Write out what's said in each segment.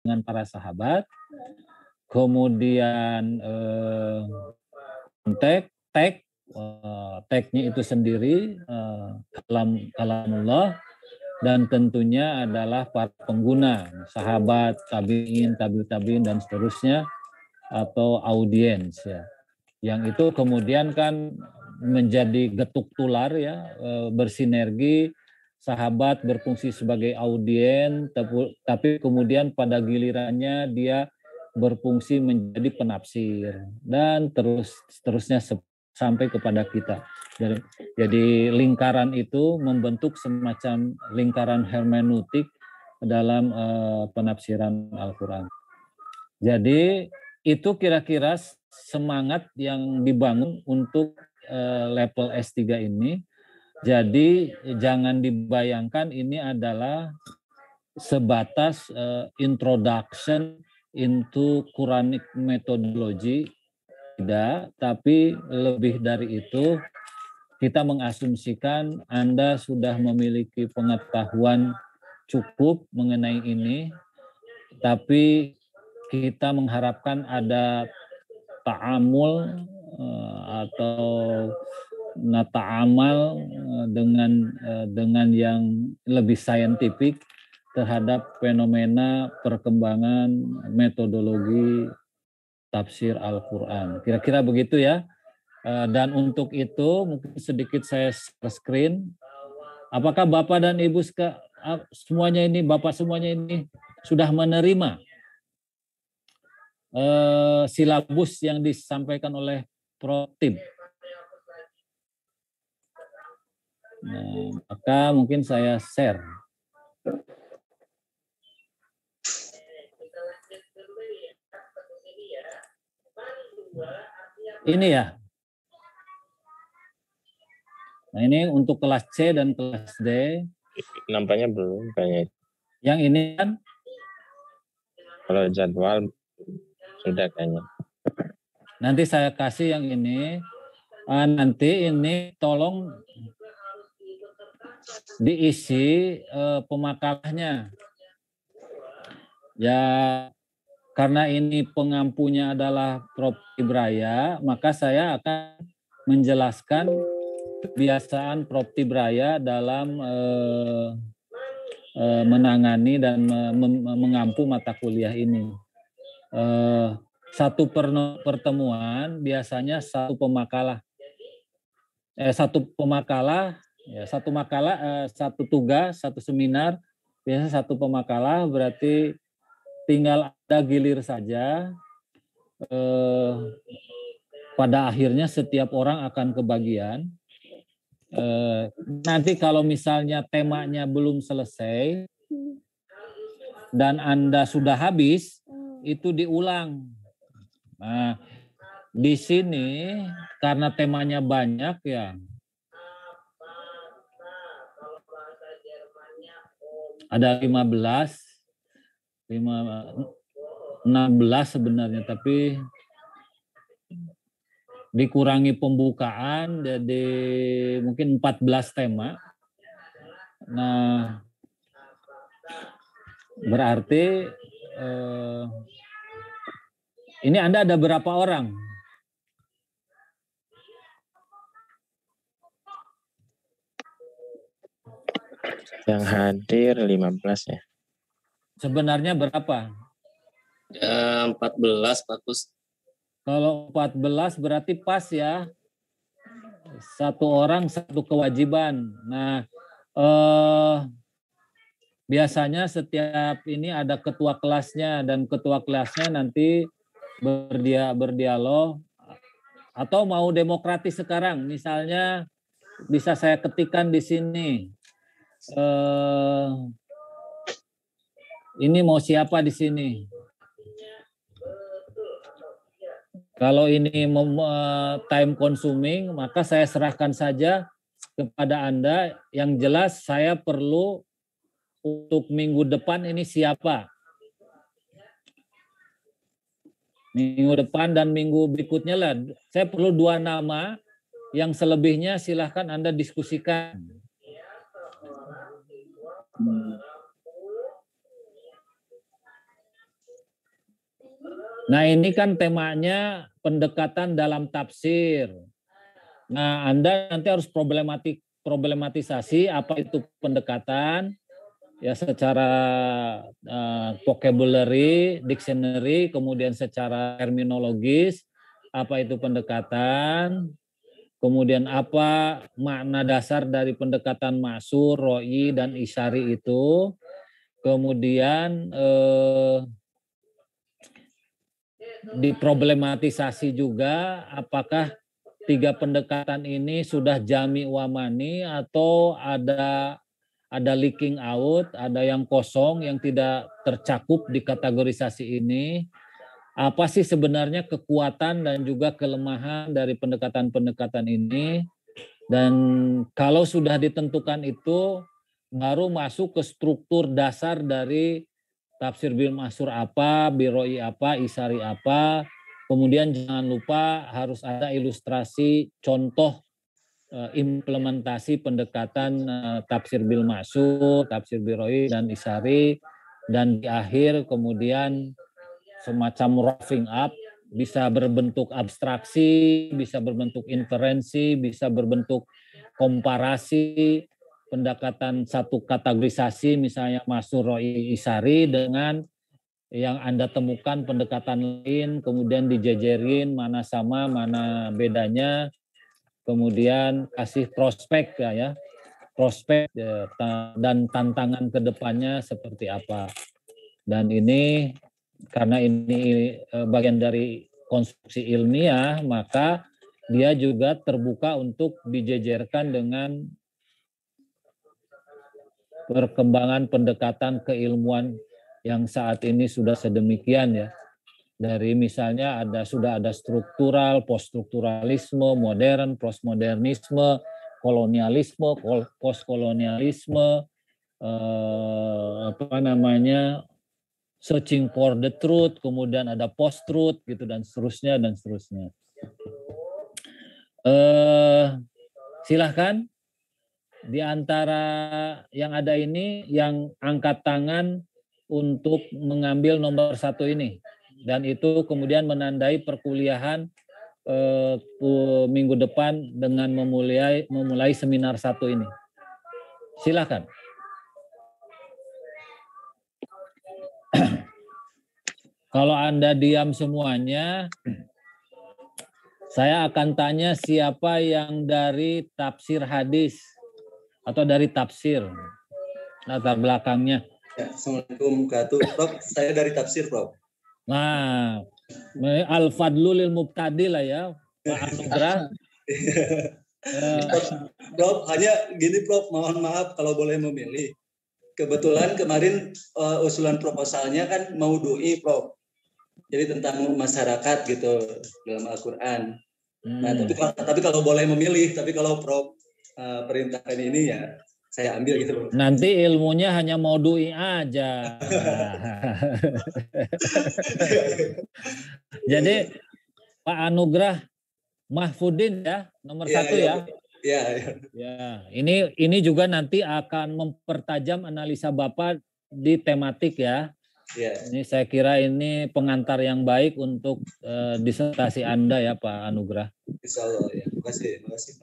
dengan para sahabat, kemudian tagnya itu sendiri kalamullah, dan tentunya adalah para pengguna, sahabat, tabi'in, tabi'in dan seterusnya, atau audiens ya. Yang itu kemudian kan menjadi getuk tular ya, bersinergi, sahabat berfungsi sebagai audiens, tapi kemudian pada gilirannya dia berfungsi menjadi penafsir dan seterusnya sampai kepada kita. Jadi lingkaran itu membentuk semacam lingkaran hermeneutik dalam penafsiran Al-Quran. Jadi itu kira-kira semangat yang dibangun untuk level S3 ini. Jadi jangan dibayangkan ini adalah sebatas introduction into Quranic methodology, tidak, tapi lebih dari itu kita mengasumsikan Anda sudah memiliki pengetahuan cukup mengenai ini, tapi kita mengharapkan ada ta'amul atau nata'amal dengan yang lebih saintifik terhadap fenomena perkembangan metodologi tafsir Al-Quran. Kira-kira begitu ya. Dan untuk itu mungkin sedikit saya screen. Apakah Bapak dan Ibu semuanya ini, Bapak semuanya ini sudah menerima silabus yang disampaikan oleh Prof. Tim? Nah, maka mungkin saya share. Ini ya. Nah ini untuk kelas C dan kelas D. Nampaknya belum kayaknya. Yang ini kan? Kalau jadwal sudah kayaknya. Nanti saya kasih yang ini. Nanti ini tolong diisi pemakalahnya. Ya karena ini pengampunya adalah Prof. Tibraya, maka saya akan menjelaskan kebiasaan Prof. Tibraya dalam menangani dan mengampu mata kuliah ini. Satu pertemuan biasanya satu pemakalah, satu tugas, satu seminar, biasanya satu pemakalah, berarti tinggal ada gilir saja. Pada akhirnya setiap orang akan kebagian. Nanti kalau misalnya temanya belum selesai dan Anda sudah habis, itu diulang. Nah, di sini karena temanya banyak ya, ada 16 sebenarnya, tapi dikurangi pembukaan jadi mungkin 14 tema. Nah, berarti ini Anda ada berapa orang? Yang hadir 15 ya. Sebenarnya berapa? 14, Pak Kus. Kalau 14 berarti pas ya. Satu orang satu kewajiban. Nah, biasanya setiap ini ada ketua kelasnya dan ketua kelasnya nanti berdialog atau mau demokratis sekarang. Misalnya bisa saya ketikkan di sini. Ini mau siapa di sini? Kalau ini time consuming, maka saya serahkan saja kepada Anda. Yang jelas saya perlu untuk minggu depan ini siapa. Minggu depan dan minggu berikutnya lah. Saya perlu 2 nama, yang selebihnya silahkan Anda diskusikan. Nah, ini kan temanya pendekatan dalam tafsir. Nah, Anda nanti harus problematisasi apa itu pendekatan, ya secara vocabulary, dictionary, kemudian secara terminologis, apa itu pendekatan, kemudian apa makna dasar dari pendekatan maksur, ro'i, dan isyari itu, kemudian diproblematisasi juga apakah tiga pendekatan ini sudah jami wamani atau ada leaking out, ada yang kosong yang tidak tercakup di kategorisasi ini. Apa sih sebenarnya kekuatan dan juga kelemahan dari pendekatan-pendekatan ini? Dan kalau sudah ditentukan itu, baru masuk ke struktur dasar dari tafsir bil maksur apa, biroi apa, isari apa. Kemudian jangan lupa harus ada ilustrasi contoh implementasi pendekatan tafsir bil maksur, tafsir biroi, dan isari. Dan di akhir kemudian semacam roughing up, bisa berbentuk abstraksi, bisa berbentuk inferensi, bisa berbentuk komparasi, pendekatan satu kategorisasi misalnya maksur, ro'i, isari dengan yang Anda temukan pendekatan lain, kemudian dijejerin mana sama, mana bedanya, kemudian kasih prospek ya, prospek dan tantangan ke depannya seperti apa. Dan ini karena ini bagian dari konstruksi ilmiah, maka dia juga terbuka untuk dijejerkan dengan perkembangan pendekatan keilmuan yang saat ini sudah sedemikian ya. Dari misalnya sudah ada struktural, poststrukturalisme, modern, postmodernisme, kolonialisme, postkolonialisme, searching for the truth, kemudian ada post truth gitu dan seterusnya dan seterusnya. Silahkan di antara yang ada ini yang angkat tangan untuk mengambil nomor 1 ini, dan itu kemudian menandai perkuliahan minggu depan dengan memulai seminar 1 ini. Silahkan. Kalau Anda diam semuanya, saya akan tanya siapa yang dari tafsir hadis atau dari tafsir, latar belakangnya. Ya, Assalamualaikum warahmatullahi wabarakatuh. Prof, saya dari tafsir, Prof. Nah, al-fadlu lil mubtadi lah ya, Pak Anugrah. Prof, hanya gini Prof, mohon maaf kalau boleh memilih. Kebetulan kemarin usulan proposalnya kan mau doi, Prof. Jadi tentang masyarakat gitu dalam Al-Quran. Nah, tapi kalau boleh memilih, tapi kalau Prof perintahkan ini ya saya ambil gitu, Prof. Nanti ilmunya hanya mau doi aja. Jadi Pak Anugrah Mahfudin ya, nomor 1 ya. Iya. Ya, ini juga nanti akan mempertajam analisa Bapak di tematik ya. Ya. Ini saya kira ini pengantar yang baik untuk disertasi Anda ya Pak Anugrah. Insya Allah ya. Terima kasih.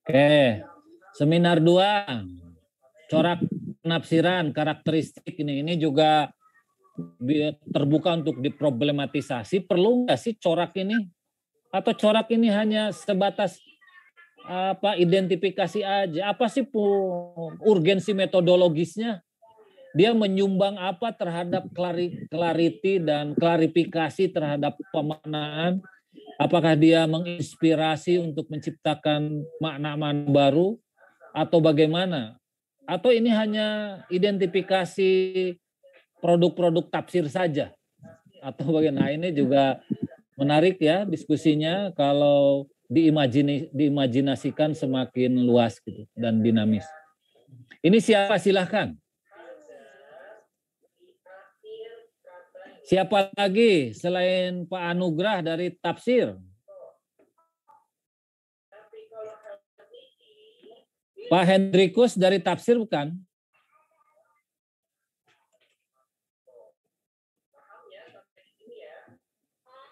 Oke, seminar 2, corak penafsiran karakteristik ini juga terbuka untuk diproblematisasi. Perlu nggak sih corak ini? Atau corak ini hanya sebatas identifikasi aja? Apa sih urgensi metodologisnya? Dia menyumbang apa terhadap clarity dan klarifikasi terhadap pemaknaan? Apakah dia menginspirasi untuk menciptakan makna-makna baru atau bagaimana? Atau ini hanya identifikasi produk-produk tafsir saja? Atau bagaimana? Nah, ini juga menarik ya diskusinya kalau diimajinasikan semakin luas gitu dan dinamis. Ini siapa silahkan? Siapa lagi selain Pak Anugrah dari tafsir? Pak Hendrikus dari tafsir bukan?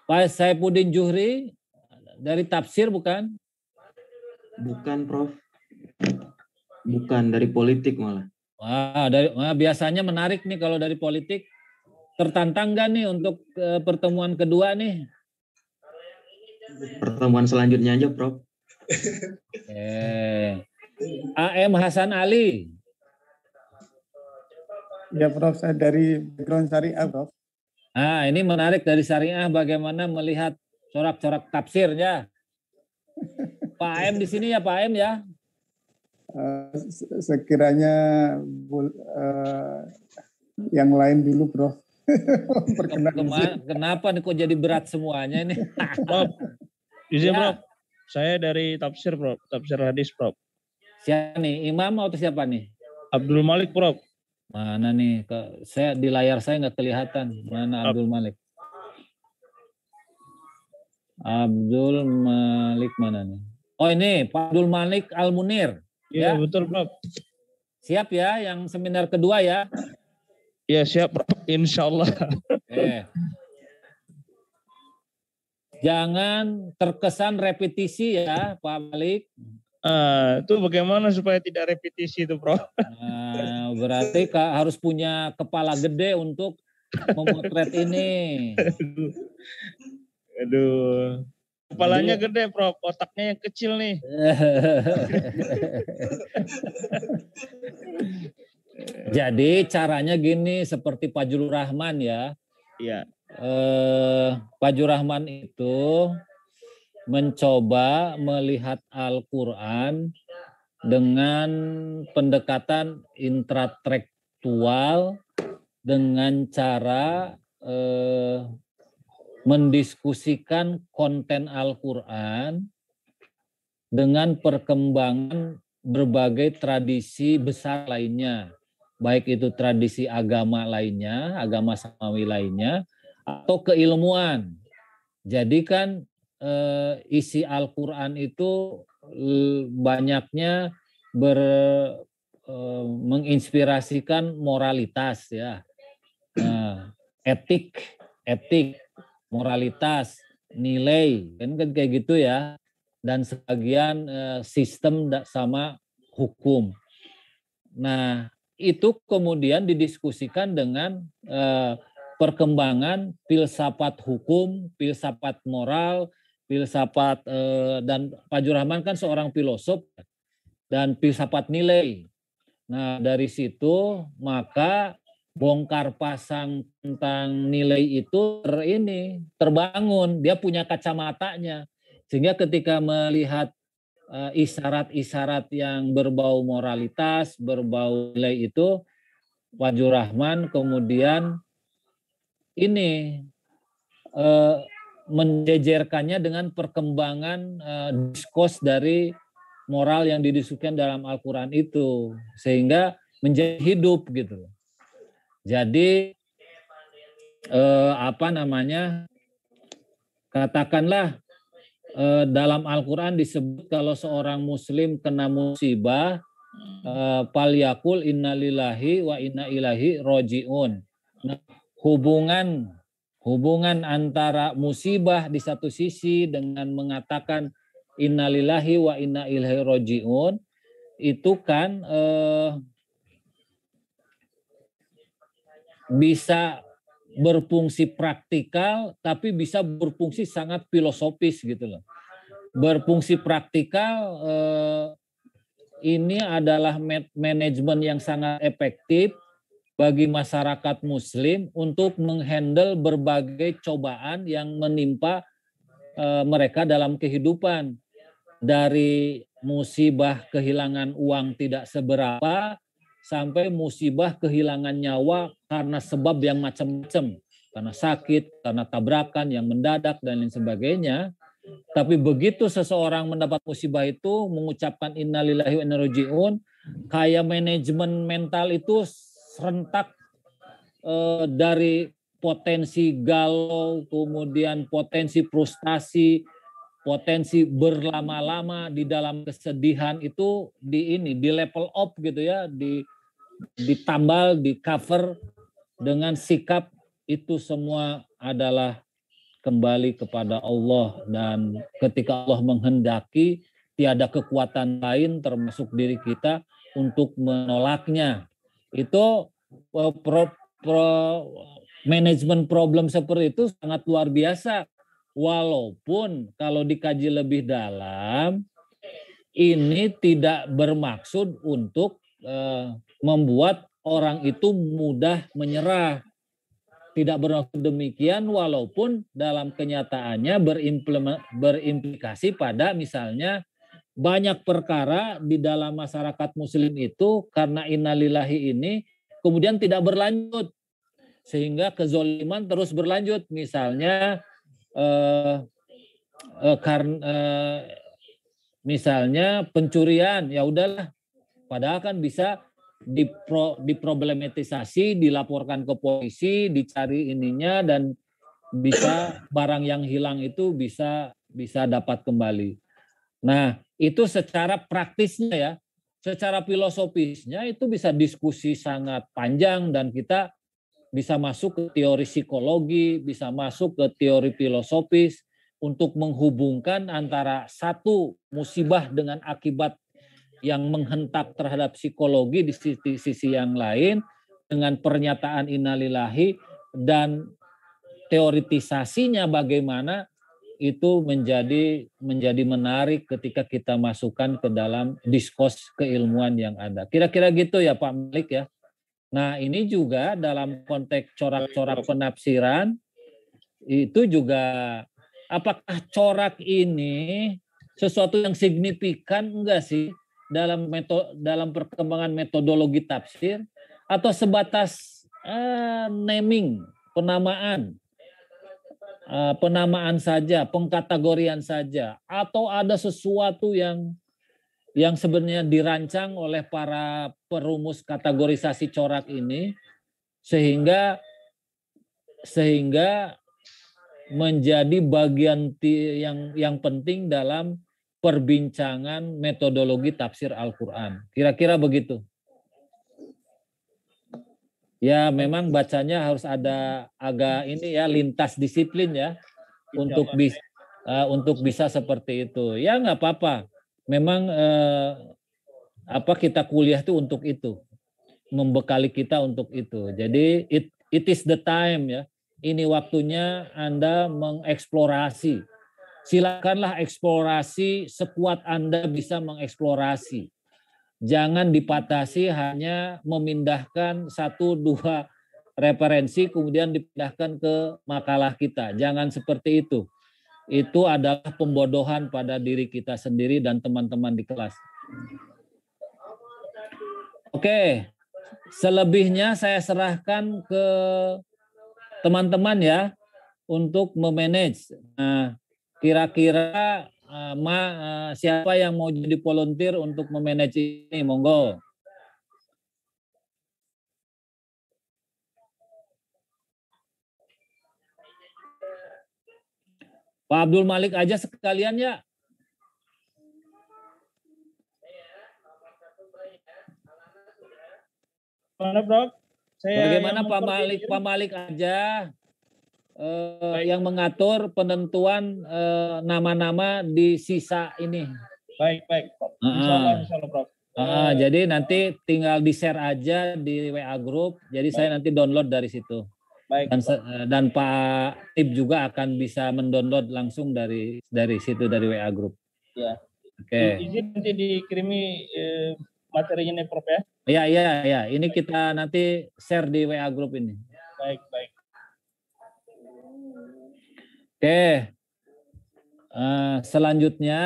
Pak Saifuddin Juhri dari tafsir bukan? Bukan, Prof. Bukan, dari politik malah. Biasanya menarik nih kalau dari politik. Tertantang nggak nih untuk pertemuan kedua nih? Pertemuan selanjutnya aja, Prof. AM Hasan Ali. Ya, Prof. Saya dari background syariah, Prof. Nah, ini menarik dari syariah bagaimana melihat corak-corak tafsirnya. Pak AM di sini ya, Pak AM ya. Sekiranya yang lain dulu, Prof. Kenapa nih kok jadi berat semuanya ini? Prof, izin Ya. Prof. Saya dari tafsir, Prof. Tafsir hadis, Prof. Siapa nih? Imam atau siapa nih? Abdul Malik, Prof. Mana nih? Saya di layar saya nggak kelihatan. Mana Abdul Malik? Abdul Malik mana nih? Oh ini Pak Abdul Malik Al Munir. Iya, Ya. betul, Prof. Siap ya yang seminar kedua ya. Iya, siap, Prof. Insya Allah. Jangan terkesan repetisi ya Pak Malik. Itu bagaimana supaya tidak repetisi itu, Prof? Berarti harus punya kepala gede untuk memotret ini. Aduh. Kepalanya gede, Prof. Otaknya yang kecil nih. Jadi caranya gini, seperti Pak Julur Rahman ya. Iya. Pak Julur Rahman itu mencoba melihat Al-Quran dengan pendekatan intelektual dengan cara mendiskusikan konten Al-Quran dengan perkembangan berbagai tradisi besar lainnya, baik itu tradisi agama lainnya, agama samawi lainnya, atau keilmuan. Jadi kan isi Al-Quran itu banyaknya menginspirasikan moralitas ya, etik, moralitas, nilai, kan kayak gitu ya, dan sebagian sistem sama hukum. Nah, itu kemudian didiskusikan dengan perkembangan filsafat hukum, filsafat moral, filsafat dan Pak Julur Rahman kan seorang filosof dan filsafat nilai. Nah, dari situ maka bongkar pasang tentang nilai itu terbangun, dia punya kacamatanya, sehingga ketika melihat isyarat-isyarat yang berbau moralitas, berbau nilai itu, Pak Julur Rahman kemudian menjejerkannya dengan perkembangan diskurs dari moral yang didiskusikan dalam Al-Quran itu, sehingga menjadi hidup gitu. Jadi katakanlah dalam Al-Quran disebut kalau seorang muslim kena musibah, falyaqul innalillahi wa inna ilaihi rojiun. Nah, hubungan antara musibah di satu sisi dengan mengatakan innalillahi wa inna ilaihi rojiun itu kan bisa berfungsi praktikal tapi bisa berfungsi sangat filosofis gitu loh. Berfungsi praktikal ini adalah manajemen yang sangat efektif bagi masyarakat muslim untuk menghandle berbagai cobaan yang menimpa mereka dalam kehidupan. Dari musibah kehilangan uang tidak seberapa sampai musibah kehilangan nyawa karena sebab yang macam-macam, karena sakit, karena tabrakan yang mendadak dan lain sebagainya. Tapi begitu seseorang mendapat musibah itu mengucapkan innalillahi wa inna ilaihi raji'un, kayak manajemen mental itu serentak dari potensi galau, kemudian potensi frustasi, potensi berlama-lama di dalam kesedihan itu di level up gitu ya, ditambal, di cover dengan sikap itu semua adalah kembali kepada Allah, dan ketika Allah menghendaki tiada kekuatan lain termasuk diri kita untuk menolaknya. Itu manajemen problem seperti itu sangat luar biasa. Walaupun kalau dikaji lebih dalam, ini tidak bermaksud untuk membuat orang itu mudah menyerah. Tidak bermaksud demikian, walaupun dalam kenyataannya berimplikasi pada misalnya banyak perkara di dalam masyarakat muslim itu karena innalillahi ini kemudian tidak berlanjut. Sehingga kezoliman terus berlanjut. Misalnya misalnya pencurian, ya udahlah, padahal kan bisa diproblematisasi, dilaporkan ke polisi, dicari ininya, dan bisa barang yang hilang itu bisa dapat kembali. Nah, itu secara praktisnya ya. Secara filosofisnya itu bisa diskusi sangat panjang, dan kita bisa masuk ke teori psikologi, bisa masuk ke teori filosofis untuk menghubungkan antara satu musibah dengan akibat yang menghentak terhadap psikologi di sisi yang lain dengan pernyataan innalillahi, dan teoritisasinya bagaimana itu menjadi menarik ketika kita masukkan ke dalam diskurs keilmuan yang ada. Kira-kira gitu ya Pak Malik ya. Nah, ini juga dalam konteks corak-corak penafsiran itu juga, apakah corak ini sesuatu yang signifikan enggak sih dalam perkembangan metodologi tafsir, atau sebatas naming, penamaan saja, pengkategorian saja, atau ada sesuatu yang sebenarnya dirancang oleh para perumus kategorisasi corak ini sehingga menjadi bagian yang penting dalam perbincangan metodologi tafsir Al-Qur'an. Kira-kira begitu. Ya, memang bacanya harus ada agak lintas disiplin ya untuk bisa seperti itu. Ya nggak apa-apa. Memang kita kuliah itu untuk itu, membekali kita untuk itu. Jadi it is the time ya. Ini waktunya Anda mengeksplorasi. Silakanlah eksplorasi sekuat Anda bisa mengeksplorasi. Jangan dipatasi hanya memindahkan 1-2 referensi kemudian dipindahkan ke makalah kita. Jangan seperti itu. Itu adalah pembodohan pada diri kita sendiri dan teman-teman di kelas. Oke, selebihnya saya serahkan ke teman-teman ya untuk memanage. Nah, kira-kira siapa yang mau jadi volunteer untuk memanage ini? Monggo. Pak Abdul Malik aja sekalian ya. Mana Prof? Bagaimana Pak Malik aja yang mengatur penentuan nama-nama di sisa ini. Baik Prof. Insyaallah Prof. Jadi nanti tinggal di-share aja di WA group. Jadi saya nanti download dari situ. Baik. Dan Pak Tip juga akan bisa mendownload langsung dari situ, dari WA group. Ya. Oke. Izin nanti dikirimi materinya nih Prof ya. Iya. Ini kita nanti share di WA group ini. Baik. Oke. Selanjutnya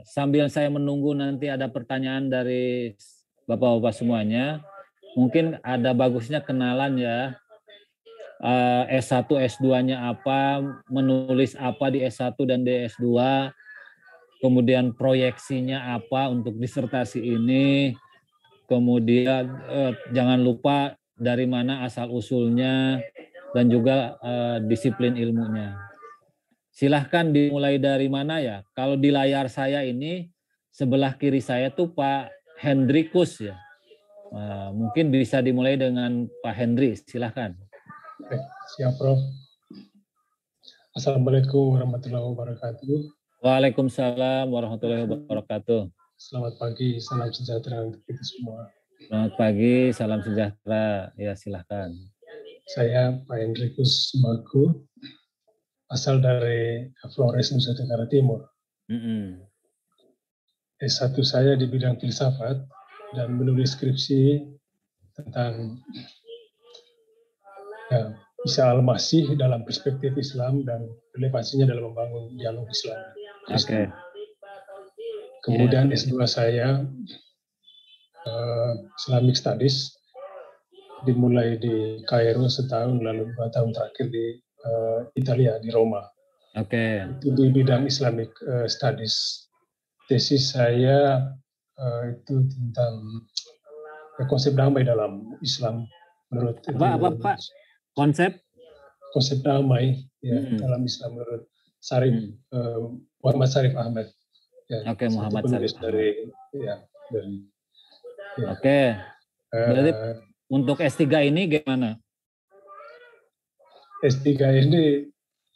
sambil saya menunggu nanti ada pertanyaan dari Bapak-bapak semuanya, mungkin ada bagusnya kenalan ya. S1, S2-nya apa, menulis apa di S1 dan di S2, kemudian proyeksinya apa untuk disertasi ini, kemudian jangan lupa dari mana asal-usulnya, dan juga disiplin ilmunya. Silahkan dimulai dari mana ya? Kalau di layar saya ini sebelah kiri saya tuh Pak Hendrikus ya. Mungkin bisa dimulai dengan Pak Hendri, silahkan. Baik, siap Prof. Assalamualaikum warahmatullahi wabarakatuh. Waalaikumsalam warahmatullahi wabarakatuh. Selamat pagi, salam sejahtera untuk kita semua. Selamat pagi, salam sejahtera. Ya, silahkan. Saya Pak Hendrikus Sumargo, asal dari Flores, Nusa Tenggara Timur. S1 saya di bidang filsafat dan menulis skripsi tentang Isa al-Masih dalam perspektif Islam dan relevansinya dalam membangun dialog Islam. Oke. Kemudian S2 saya Islamic Studies dimulai di Kairo setahun, lalu 2 tahun terakhir di Italia, di Roma. Oke. Itu di bidang Islamic Studies. Tesis saya itu tentang konsep damai dalam Islam menurut apa Pak? Konsep damai ya, dalam Islam menurut Muhammad Syarif Ahmad. Ya, Oke, Muhammad Syarif dari. Oke. Berarti untuk S3 ini gimana? S3 ini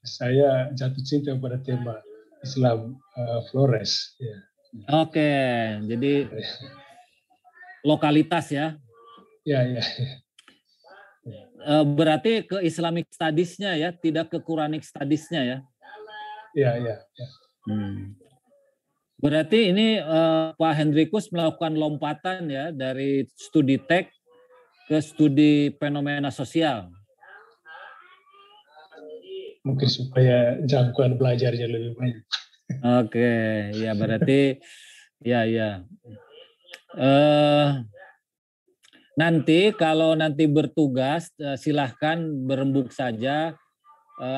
saya jatuh cinta pada tema Islam Flores. Ya. Oke, jadi lokalitas ya. Ya. Berarti ke Islamic Studies-nya ya, tidak ke Quranic Studies-nya ya? Ya. Berarti ini Pak Hendrikus melakukan lompatan ya dari studi teks ke studi fenomena sosial. Mungkin supaya jangkauan belajarnya lebih banyak. Oke, ya berarti ya. Nanti kalau nanti bertugas silahkan berembuk saja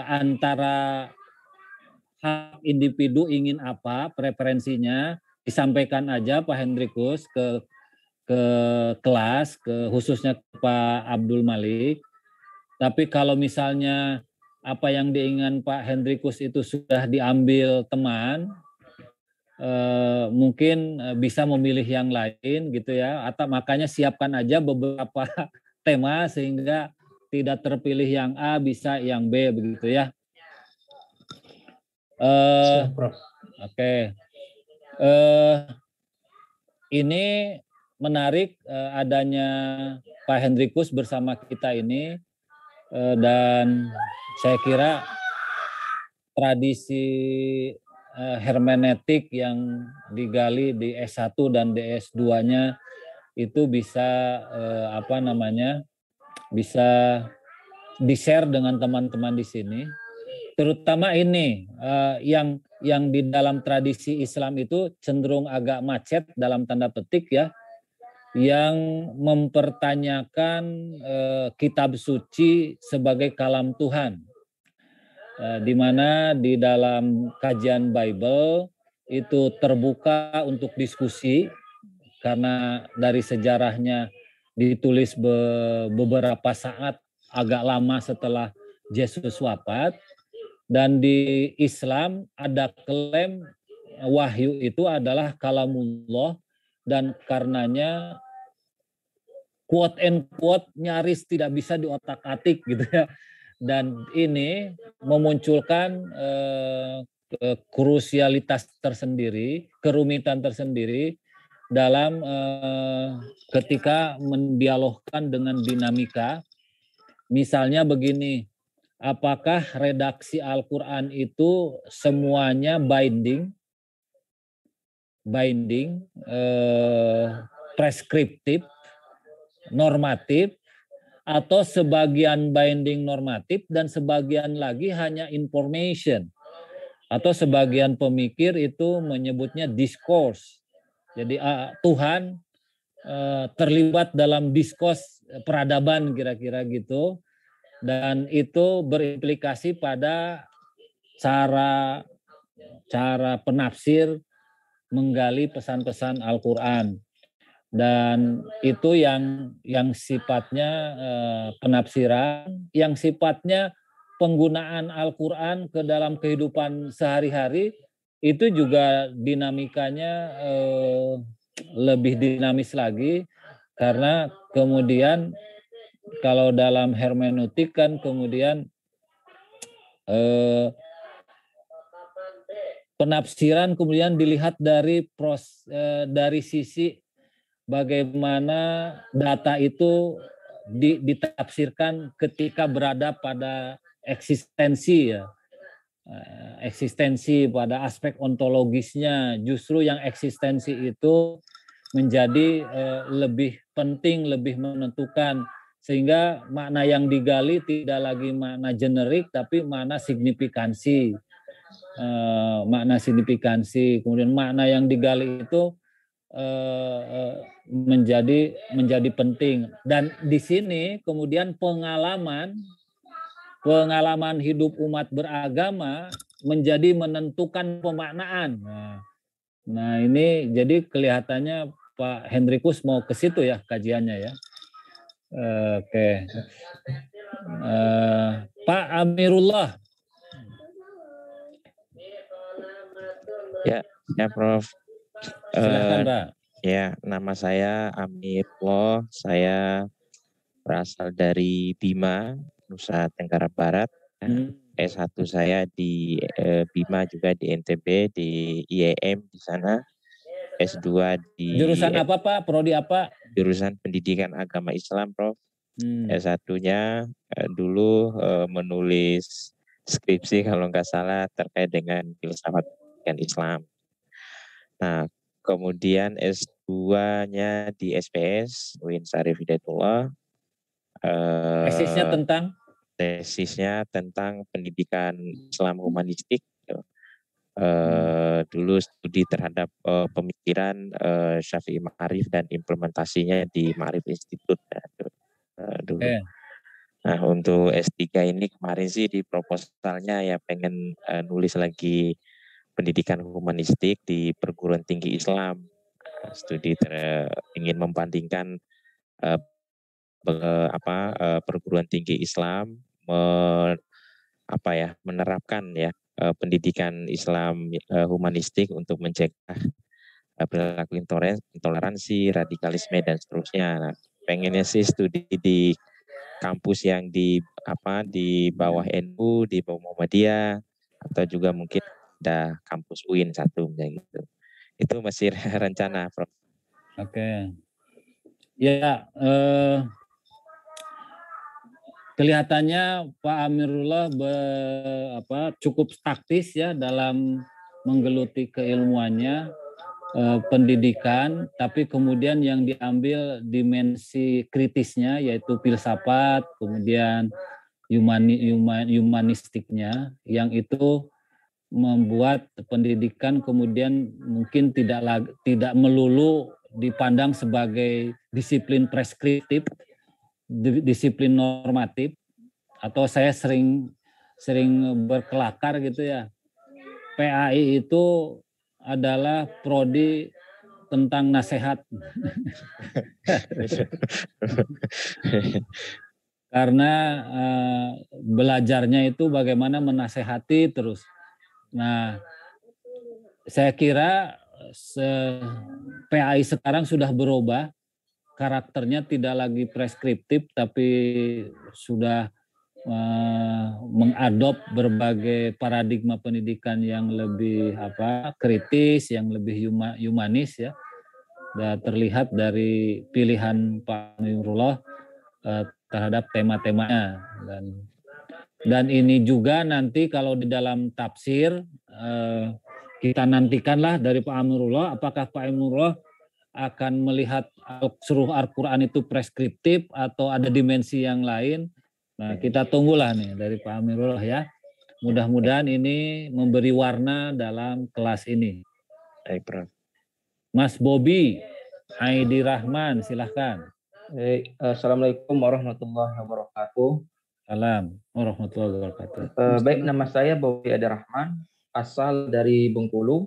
antara hak individu ingin apa, preferensinya disampaikan aja Pak Hendrikus ke kelas, khususnya ke Pak Abdul Malik. Tapi kalau misalnya apa yang diinginkan Pak Hendrikus itu sudah diambil teman, mungkin bisa memilih yang lain gitu ya, atau makanya siapkan aja beberapa tema sehingga tidak terpilih yang A, bisa yang B begitu ya. Siap, Prof. Oke. Ini menarik adanya Pak Hendrikus bersama kita ini, dan saya kira tradisi hermeneutik yang digali di S1 dan di S2-nya itu bisa bisa di-share dengan teman-teman di sini. Terutama ini yang di dalam tradisi Islam itu cenderung agak macet dalam tanda petik ya, yang mempertanyakan kitab suci sebagai kalam Tuhan. Di mana di dalam kajian Bible itu terbuka untuk diskusi karena dari sejarahnya ditulis beberapa saat agak lama setelah Yesus wafat. Dan di Islam ada klaim wahyu itu adalah kalamullah, dan karenanya quote and quote nyaris tidak bisa diotak-atik gitu ya. Dan ini memunculkan krusialitas tersendiri, kerumitan tersendiri dalam ketika mendialogkan dengan dinamika. Misalnya begini, apakah redaksi Al-Quran itu semuanya binding, preskriptif, normatif, atau sebagian binding normatif dan sebagian lagi hanya information, atau sebagian pemikir itu menyebutnya discourse. Jadi Tuhan terlibat dalam diskurs peradaban kira-kira gitu, dan itu berimplikasi pada cara penafsir menggali pesan-pesan Al-Quran. Dan itu yang sifatnya penafsiran, yang sifatnya penggunaan Al-Quran ke dalam kehidupan sehari-hari itu juga dinamikanya lebih dinamis lagi, karena kemudian kalau dalam hermeneutik kan kemudian penafsiran kemudian dilihat dari sisi bagaimana data itu ditafsirkan ketika berada pada eksistensi ya. Eksistensi pada aspek ontologisnya, justru yang eksistensi itu menjadi lebih penting, lebih menentukan, sehingga makna yang digali tidak lagi makna generik tapi makna signifikansi. Makna signifikansi, kemudian makna yang digali itu menjadi penting. Dan di sini kemudian pengalaman hidup umat beragama menjadi menentukan pemaknaan. Nah ini jadi kelihatannya Pak Hendrikus mau ke situ ya kajiannya ya. Oke. Pak Amirullah. Ya Prof. Silakan Pak. Ya, nama saya Amirullah. Saya berasal dari Bima, Nusa Tenggara Barat. S1 saya di Bima, juga di NTB, di IEM di sana. S2 di... Jurusan apa Pak? Prodi apa? Jurusan Pendidikan Agama Islam, Prof. S1-nya dulu menulis skripsi kalau nggak salah terkait dengan filsafat pendidikan Islam. Nah, kemudian S2-nya di SPS, UIN Syarif Hidayatullah. Tesisnya tentang pendidikan Islam humanistik. Dulu studi terhadap pemikiran Syafi'i Ma'arif dan implementasinya di Ma'arif Institute dulu. Nah, untuk S3 ini kemarin sih di proposalnya ya pengen nulis lagi pendidikan humanistik di perguruan tinggi Islam. Studi ingin membandingkan perguruan tinggi Islam menerapkan ya pendidikan Islam humanistik untuk mencegah perilaku intoleransi, radikalisme dan seterusnya. Nah, pengennya sih studi di kampus yang di bawah NU, di bawah Muhammadiyah, atau juga mungkin ada kampus UIN satu gitu. Itu masih rencana, Prof. Oke. Ya, kelihatannya Pak Amirullah cukup taktis ya dalam menggeluti keilmuannya, pendidikan, tapi kemudian yang diambil dimensi kritisnya yaitu filsafat, kemudian humanistiknya, yang itu membuat pendidikan kemudian mungkin tidak melulu dipandang sebagai disiplin preskriptif, disiplin normatif, atau saya sering berkelakar gitu ya. PAI itu adalah prodi tentang nasihat. Karena belajarnya itu bagaimana menasehati terus. Nah, saya kira PAI sekarang sudah berubah, karakternya tidak lagi preskriptif tapi sudah mengadop berbagai paradigma pendidikan yang lebih kritis, yang lebih humanis ya. Dan terlihat dari pilihan Pak Amirullah terhadap tema-temanya, dan ini juga nanti kalau di dalam tafsir kita nantikanlah dari Pak Amirullah, apakah Pak Amirullah akan melihat seluruh Al-Quran itu preskriptif atau ada dimensi yang lain. Nah, kita tunggulah nih dari Pak Amirullah ya. Mudah-mudahan ini memberi warna dalam kelas ini. Baik, Prof. Mas Bobi Aidi Rahman, silahkan. Assalamualaikum warahmatullahi wabarakatuh. Salam warahmatullahi wabarakatuh. Baik, nama saya Bobi Aidi Rahman, asal dari Bengkulu.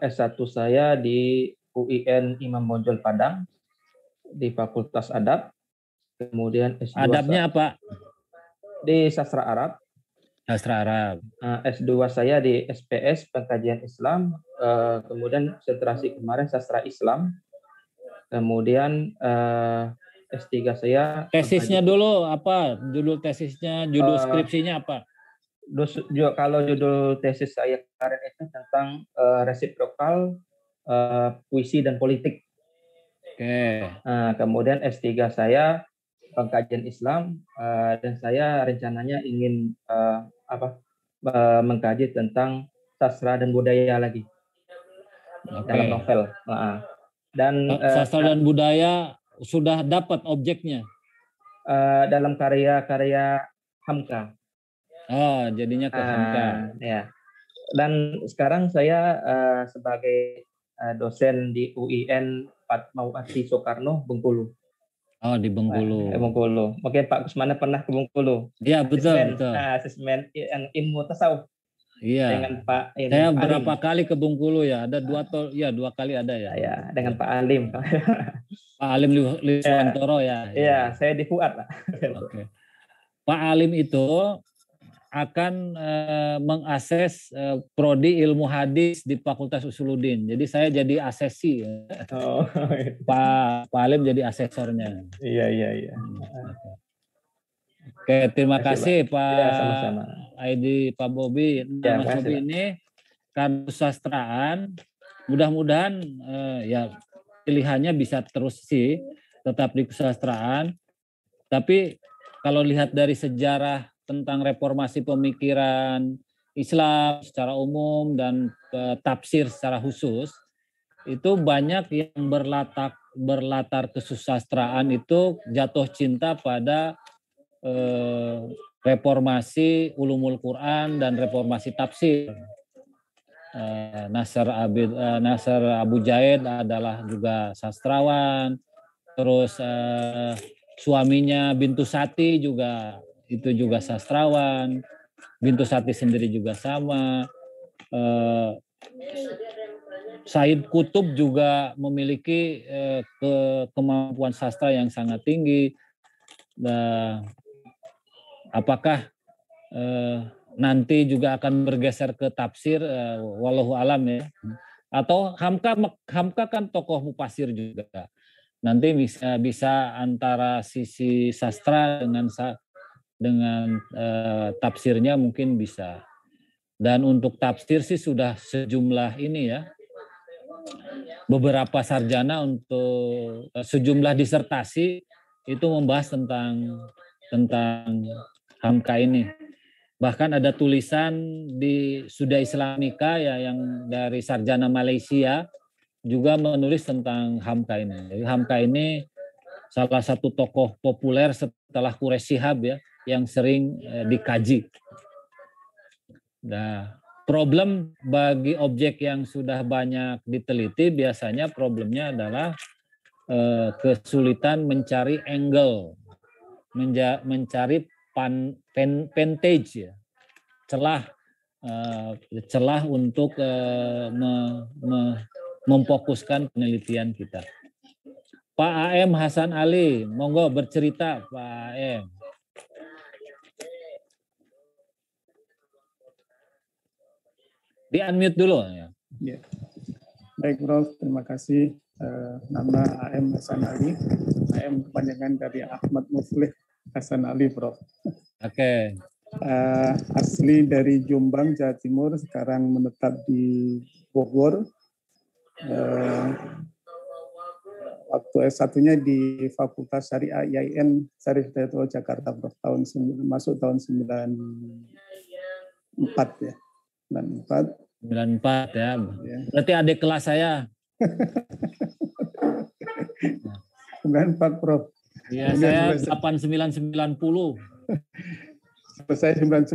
S1 saya di UIN Imam Bonjol Padang di Fakultas Adab. Kemudian S2 adabnya apa? Di sastra Arab. Sastra Arab. S2 saya di SPS Pengkajian Islam, kemudian konsentrasi kemarin sastra Islam. Kemudian S3 saya tesisnya dulu apa? Judul tesisnya, judul skripsinya apa? Kalau judul tesis saya kemarin itu tentang resiprokal puisi dan politik. Oke. Kemudian S3 saya pengkajian Islam dan saya rencananya ingin mengkaji tentang sastra dan budaya lagi dalam novel. Dan sastra dan budaya sudah dapat objeknya dalam karya-karya Hamka. Oh, jadinya ke Hamka. Ya. Dan sekarang saya sebagai dosen di UIN Fatmawati Soekarno Bengkulu. Oh, di Bengkulu. Bengkulu. Mungkin Pak Kusmana pernah ke Bengkulu. Iya, betul. Asesmen ilmu tasawuf. Iya. Dengan Pak Alim. Saya berapa kali ke Bengkulu ya? Ada dua kali ada ya. Ya, dengan Pak Alim. Pak Alim Liswantoro ya. Iya, saya di Fuad, Pak. Oke. Pak Alim itu akan mengakses prodi ilmu hadis di Fakultas Usuluddin. Jadi saya jadi asesi. Pak Alim jadi asesornya. Iya. Oke, terima kasih Pak ya, sama-sama. Aidi, Pak Bobi. Mas Bobi ini kan kesusastraan. Mudah-mudahan ya pilihannya bisa terus sih tetap di kesusastraan. Tapi kalau lihat dari sejarah tentang reformasi pemikiran Islam secara umum dan tafsir secara khusus, itu banyak yang berlatar kesusastraan itu jatuh cinta pada reformasi ulumul Quran dan reformasi tafsir. Nasr Abu Jaid adalah juga sastrawan, terus suaminya Bintu Sati juga itu juga sastrawan, Bintu Sati sendiri juga sama. Said Kutub juga memiliki kemampuan sastra yang sangat tinggi. Apakah nanti juga akan bergeser ke tafsir, wallahu alam ya. Atau Hamka kan tokoh mufasir juga. Nanti bisa antara sisi sastra dengan tafsirnya mungkin bisa. Dan untuk tafsir sih sudah sejumlah ini ya, beberapa sarjana untuk sejumlah disertasi itu membahas tentang Hamka ini. Bahkan ada tulisan di Suda Islamika ya yang dari sarjana Malaysia juga menulis tentang Hamka ini. Jadi Hamka ini salah satu tokoh populer setelah Quraisy Shihab ya, yang sering dikaji. Nah, problem bagi objek yang sudah banyak diteliti biasanya problemnya adalah kesulitan mencari angle, mencari pentage ya, celah untuk memfokuskan penelitian kita. Pak AM Hasan Ali, monggo bercerita Pak AM. Di unmute dulu ya. Ya. Baik Prof, terima kasih. Nama AM Hasan Ali. AM kepanjangan dari Ahmad Muflih Hasan Ali, Prof. Oke. Asli dari Jombang, Jawa Timur, sekarang menetap di Bogor. Waktu S1-nya di Fakultas Syariah IAIN Syarif Hidayatullah Jakarta, Prof. Masuk tahun 94 ya. 94 ya. Berarti adik kelas saya. 94 Prof. Iya, saya 8990. Selesai 99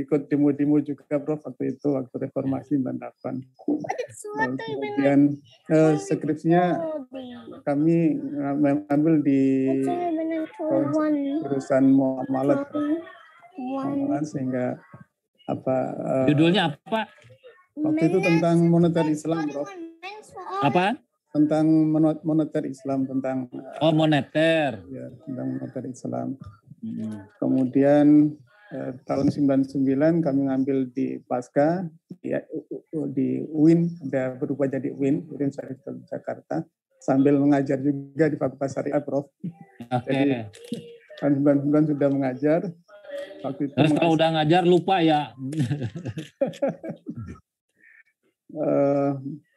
ikut demo-demo juga Prof waktu itu, waktu reformasi 98. Kemudian skripsinya kami mengambil di jurusan muamalat, sehingga judulnya apa? Waktu itu tentang moneter Islam, Prof. Apa? Tentang moneter Islam, tentang moneter. Ya, tentang moneter Islam. Kemudian tahun 99 kami ngambil di Pasca di UIN, ada berubah jadi UIN Syariah Jakarta, sambil mengajar juga di Fakultas Syariah, Prof. Jadi tahun 99 sudah mengajar. Waktu itu terus kalau udah ngajar lupa ya.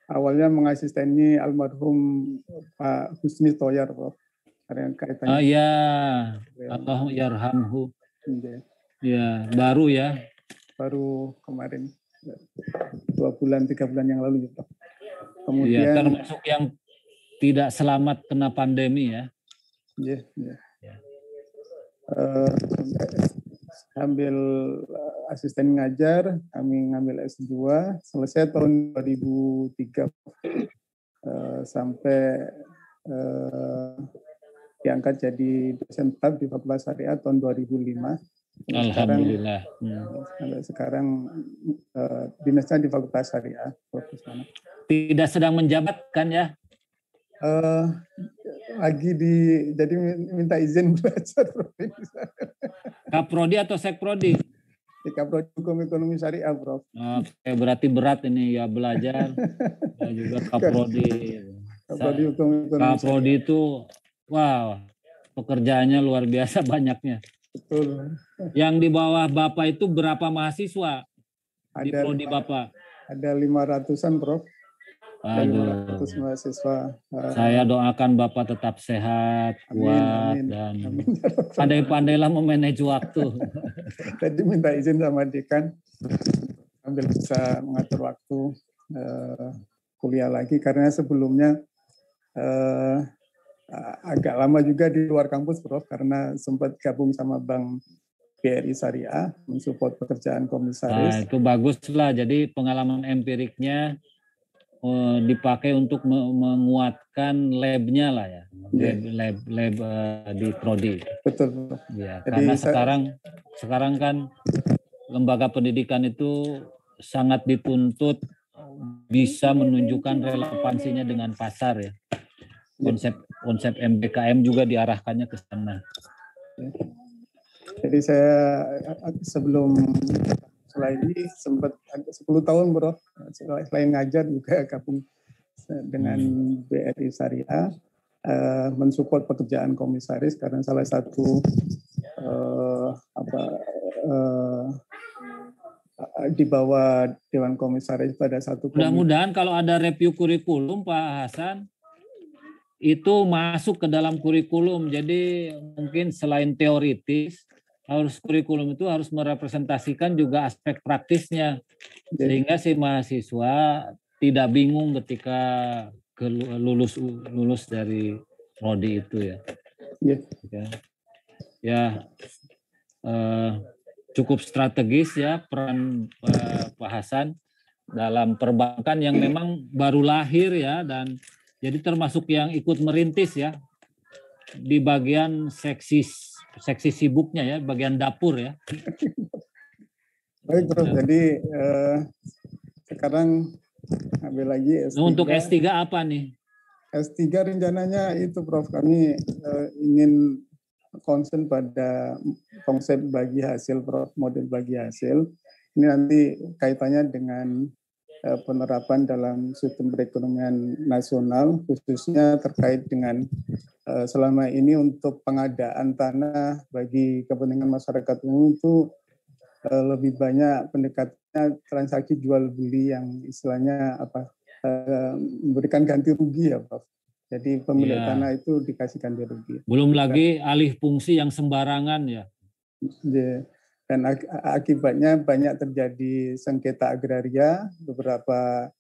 Awalnya mengasisteni almarhum Pak Husni Toyar, Prof. Karena kaitannya. Oh iya, Allah yarhamhu. Ya, baru ya. Baru kemarin 2 bulan 3 bulan yang lalu gitu. Kemudian ya, termasuk yang tidak selamat kena pandemi ya. Iya, iya. Ambil asisten ngajar, kami ngambil S2, selesai tahun 2003 sampai diangkat jadi dosen tetap di Fakultas Syariah tahun 2005. Alhamdulillah. Sampai sekarang dinasnya di Fakultas Syariah. Tidak sedang menjabat kan ya? Lagi jadi minta izin belajar. Kaprodi atau sekprodi? Di Kaprodi Hukum Ekonomi Syariah, Prof. Oke, berarti berat ini ya belajar. Dan juga kaprodi. Kaprodi itu, wow, pekerjaannya luar biasa banyaknya. Betul. Yang di bawah Bapak itu berapa mahasiswa? Di prodi Bapak? Ada 500-an, Prof. Aduh. 500 mahasiswa. Saya doakan Bapak tetap sehat, kuat, dan pandai-pandailah memanage waktu. Tadi minta izin sama dekan, ambil bisa mengatur waktu kuliah lagi, karena sebelumnya agak lama juga di luar kampus, Prof, karena sempat gabung sama Bank BRI Syariah, mensupport pekerjaan komisaris. Nah, itu bagus lah. Jadi pengalaman empiriknya dipakai untuk menguatkan lab-nya lah ya, lab di prodi. Betul. Ya, karena sekarang kan lembaga pendidikan itu sangat dituntut bisa menunjukkan relevansinya dengan pasar ya. Konsep MBKM juga diarahkannya ke sana. Jadi saya sebelum setelah ini sempat 10 tahun, Bro, selain ngajar juga gabung dengan BRI Syariah, mensupport pekerjaan komisaris, karena salah satu di bawah Dewan Komisaris pada satu. Mudah-mudahan kalau ada review kurikulum, Pak Hasan, itu masuk ke dalam kurikulum. Jadi mungkin selain teoritis, harus kurikulum itu harus merepresentasikan juga aspek praktisnya, sehingga si mahasiswa tidak bingung ketika lulus dari prodi itu ya. Cukup strategis ya peran Pak Hasan dalam perbankan yang memang baru lahir ya, dan jadi termasuk yang ikut merintis ya di bagian seksi sibuknya ya, bagian dapur ya. Baik, Prof. Jadi sekarang ambil lagi S3. Untuk S3 apa nih? S3 rencananya itu, Prof. Kami ingin concern pada konsep bagi hasil, Prof. Model bagi hasil. Ini nanti kaitannya dengan penerapan dalam sistem perekonomian nasional, khususnya terkait dengan selama ini untuk pengadaan tanah bagi kepentingan masyarakat umum itu lebih banyak pendekatannya transaksi jual beli yang istilahnya memberikan ganti rugi ya, Prof. Jadi pemilik tanah itu dikasih ganti rugi. Belum lagi alih fungsi yang sembarangan ya. Dan akibatnya banyak terjadi sengketa agraria, beberapa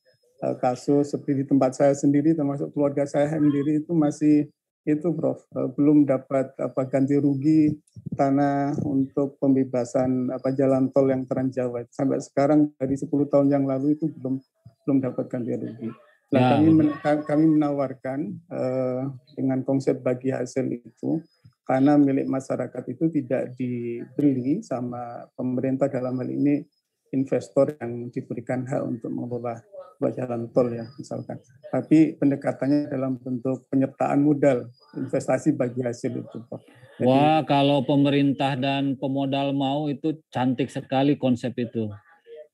kasus seperti di tempat saya sendiri, termasuk keluarga saya sendiri itu masih itu, Prof, belum dapat ganti rugi tanah untuk pembebasan jalan tol yang Trans Jawa. Sampai sekarang dari 10 tahun yang lalu itu belum dapat ganti rugi. Nah, kami menawarkan dengan konsep bagi hasil itu, karena milik masyarakat itu tidak dibeli sama pemerintah, dalam hal ini investor yang diberikan hak untuk mengelola jalan tol ya misalkan. Tapi pendekatannya dalam bentuk penyertaan modal investasi bagi hasil itu, Pak. Jadi, Wah, kalau pemerintah dan pemodal mau itu cantik sekali konsep itu.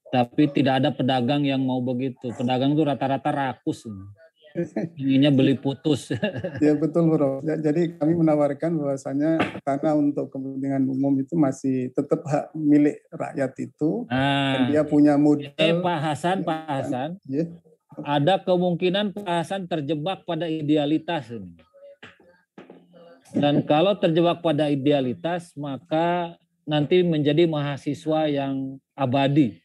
Tapi tidak ada pedagang yang mau begitu. Pedagang itu rata-rata rakus. Inginnya beli putus. ya betul Bro. Jadi kami menawarkan bahwasanya tanah untuk kepentingan umum itu masih tetap hak milik rakyat itu. Dan dia Nah, punya modal. Pak Hasan, Ya. ada kemungkinan Pak Hasan terjebak pada idealitas ini. Dan kalau terjebak pada idealitas, maka nanti menjadi mahasiswa yang abadi.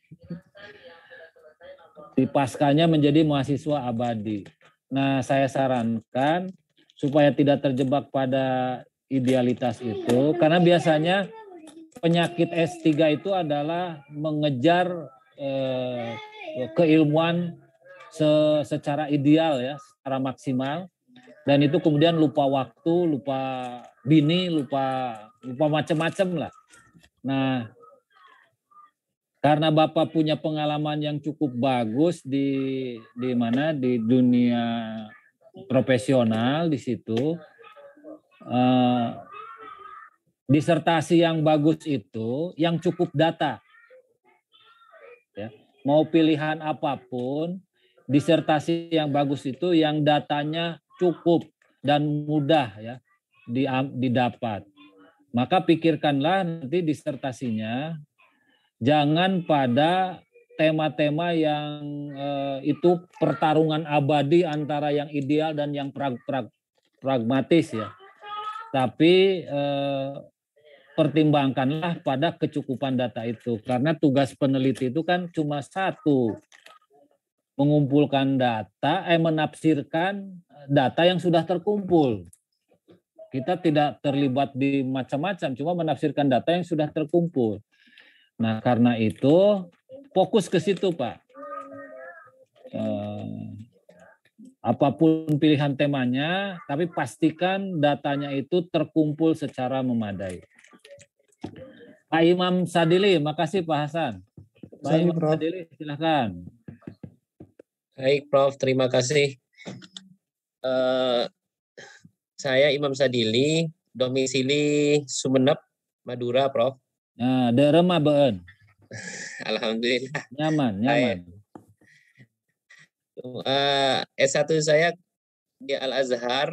Di paskanya menjadi mahasiswa abadi. Nah, saya sarankan supaya tidak terjebak pada idealitas itu, karena biasanya penyakit S3 itu adalah mengejar keilmuan secara ideal ya, secara maksimal. Dan itu kemudian lupa waktu, lupa bini, lupa macam-macam lah. Nah, karena Bapak punya pengalaman yang cukup bagus di mana di dunia profesional di situ, disertasi yang bagus itu yang cukup data. Ya, mau pilihan apapun, disertasi yang bagus itu yang datanya cukup dan mudah ya didapat. Maka pikirkanlah nanti disertasinya jangan pada tema-tema yang itu pertarungan abadi antara yang ideal dan yang pragmatis ya. Tapi pertimbangkanlah pada kecukupan data itu, karena tugas peneliti itu kan cuma satu, mengumpulkan data, menafsirkan data yang sudah terkumpul. Kita tidak terlibat di macam-macam, cuma menafsirkan data yang sudah terkumpul. Nah, karena itu fokus ke situ, Pak. Apapun pilihan temanya, tapi pastikan datanya itu terkumpul secara memadai. Pak Imam Sadili, makasih Pak Hasan. Pak Imam Sadili, silakan. Baik, Prof. Terima kasih. Saya Imam Sadili, domisili Sumeneb, Madura, Prof. Nah, daerah Beun. Alhamdulillah. Nyaman. S1 saya di Al-Azhar.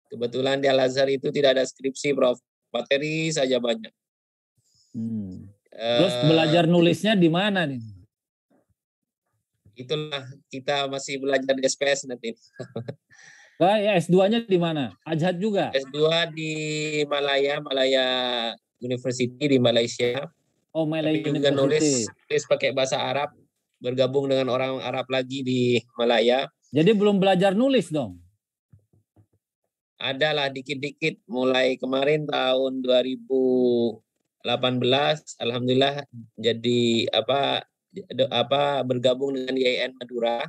Kebetulan di Al-Azhar itu tidak ada skripsi, Prof. Materi saja banyak. Terus belajar nulisnya di mana nih? Itulah kita masih belajar di SPS nanti. Ya, S2-nya di mana? Azhar juga? S2 di Malaya University di Malaysia. Oh, Malaya Tapi juga University. nulis pakai bahasa Arab, bergabung dengan orang Arab lagi di Malaya. Jadi belum belajar nulis dong? Adalah dikit-dikit, mulai kemarin tahun 2018, alhamdulillah jadi bergabung dengan IAIN Madura.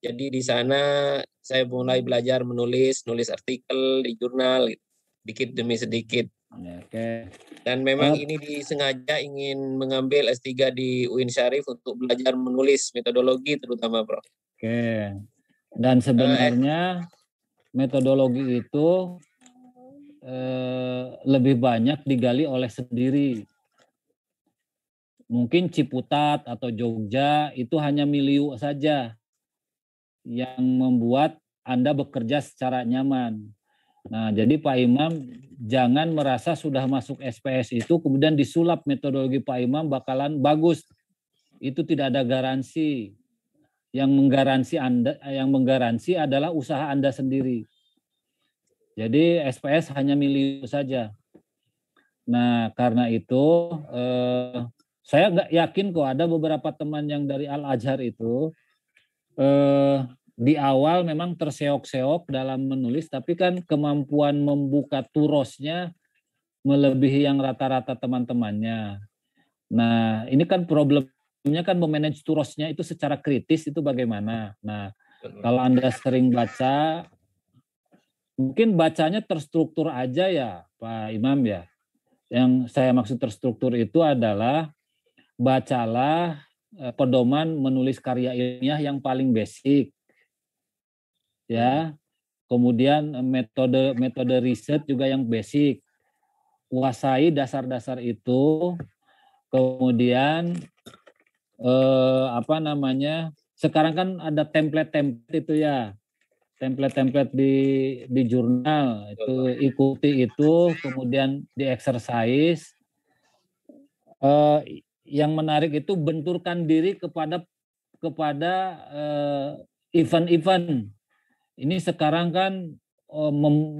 Jadi di sana saya mulai belajar nulis artikel di jurnal, dikit demi sedikit. Oke. Dan memang ini disengaja ingin mengambil S3 di UIN Syarif untuk belajar menulis metodologi terutama, Prof. Oke. Dan sebenarnya metodologi itu lebih banyak digali oleh sendiri. Mungkin Ciputat atau Jogja itu hanya milieu saja yang membuat Anda bekerja secara nyaman. Nah, jadi Pak Imam jangan merasa sudah masuk SPS itu kemudian disulap metodologi Pak Imam bakalan bagus. Itu tidak ada garansi. Yang menggaransi adalah usaha Anda sendiri. Jadi SPS hanya milieu saja. Nah, karena itu saya nggak yakin kok ada beberapa teman yang dari Al-Azhar itu di awal memang terseok-seok dalam menulis, tapi kan kemampuan membuka turosnya melebihi yang rata-rata teman-temannya. Nah, ini kan problemnya kan memanage turosnya itu secara kritis itu bagaimana. Nah, kalau Anda sering baca, mungkin bacanya terstruktur aja ya Pak Imam ya. Yang saya maksud terstruktur itu adalah bacalah pedoman menulis karya ilmiah yang paling basic. Ya. Kemudian metode riset juga yang basic. kuasai dasar-dasar itu, kemudian sekarang kan ada template-template itu ya, template-template di jurnal itu, ikuti itu, kemudian di exercise. Yang menarik itu benturkan diri kepada event-event. Ini sekarang kan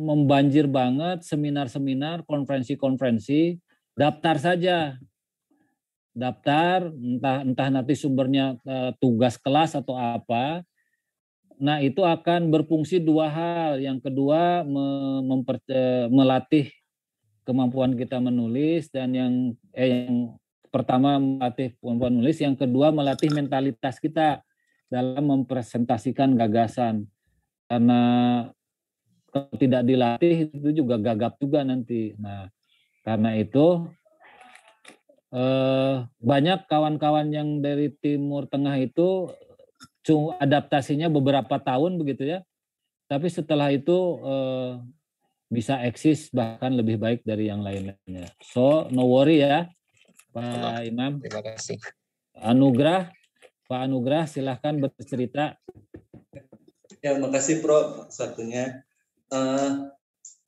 membanjir banget seminar-seminar, konferensi-konferensi. Daftar saja, daftar entah nanti sumbernya tugas kelas atau apa. Nah itu akan berfungsi dua hal. Yang kedua melatih kemampuan kita menulis, dan yang pertama melatih kemampuan menulis, yang kedua melatih mentalitas kita dalam mempresentasikan gagasan. Karena kalau tidak dilatih itu juga gagap juga nanti. Nah, karena itu banyak kawan-kawan yang dari Timur Tengah itu adaptasinya beberapa tahun begitu ya. Tapi setelah itu bisa eksis bahkan lebih baik dari yang lain-lainnya. So, no worry ya, Pak Imam. Terima kasih. Pak Anugrah silahkan bercerita. Ya, makasih Prof. Satunya.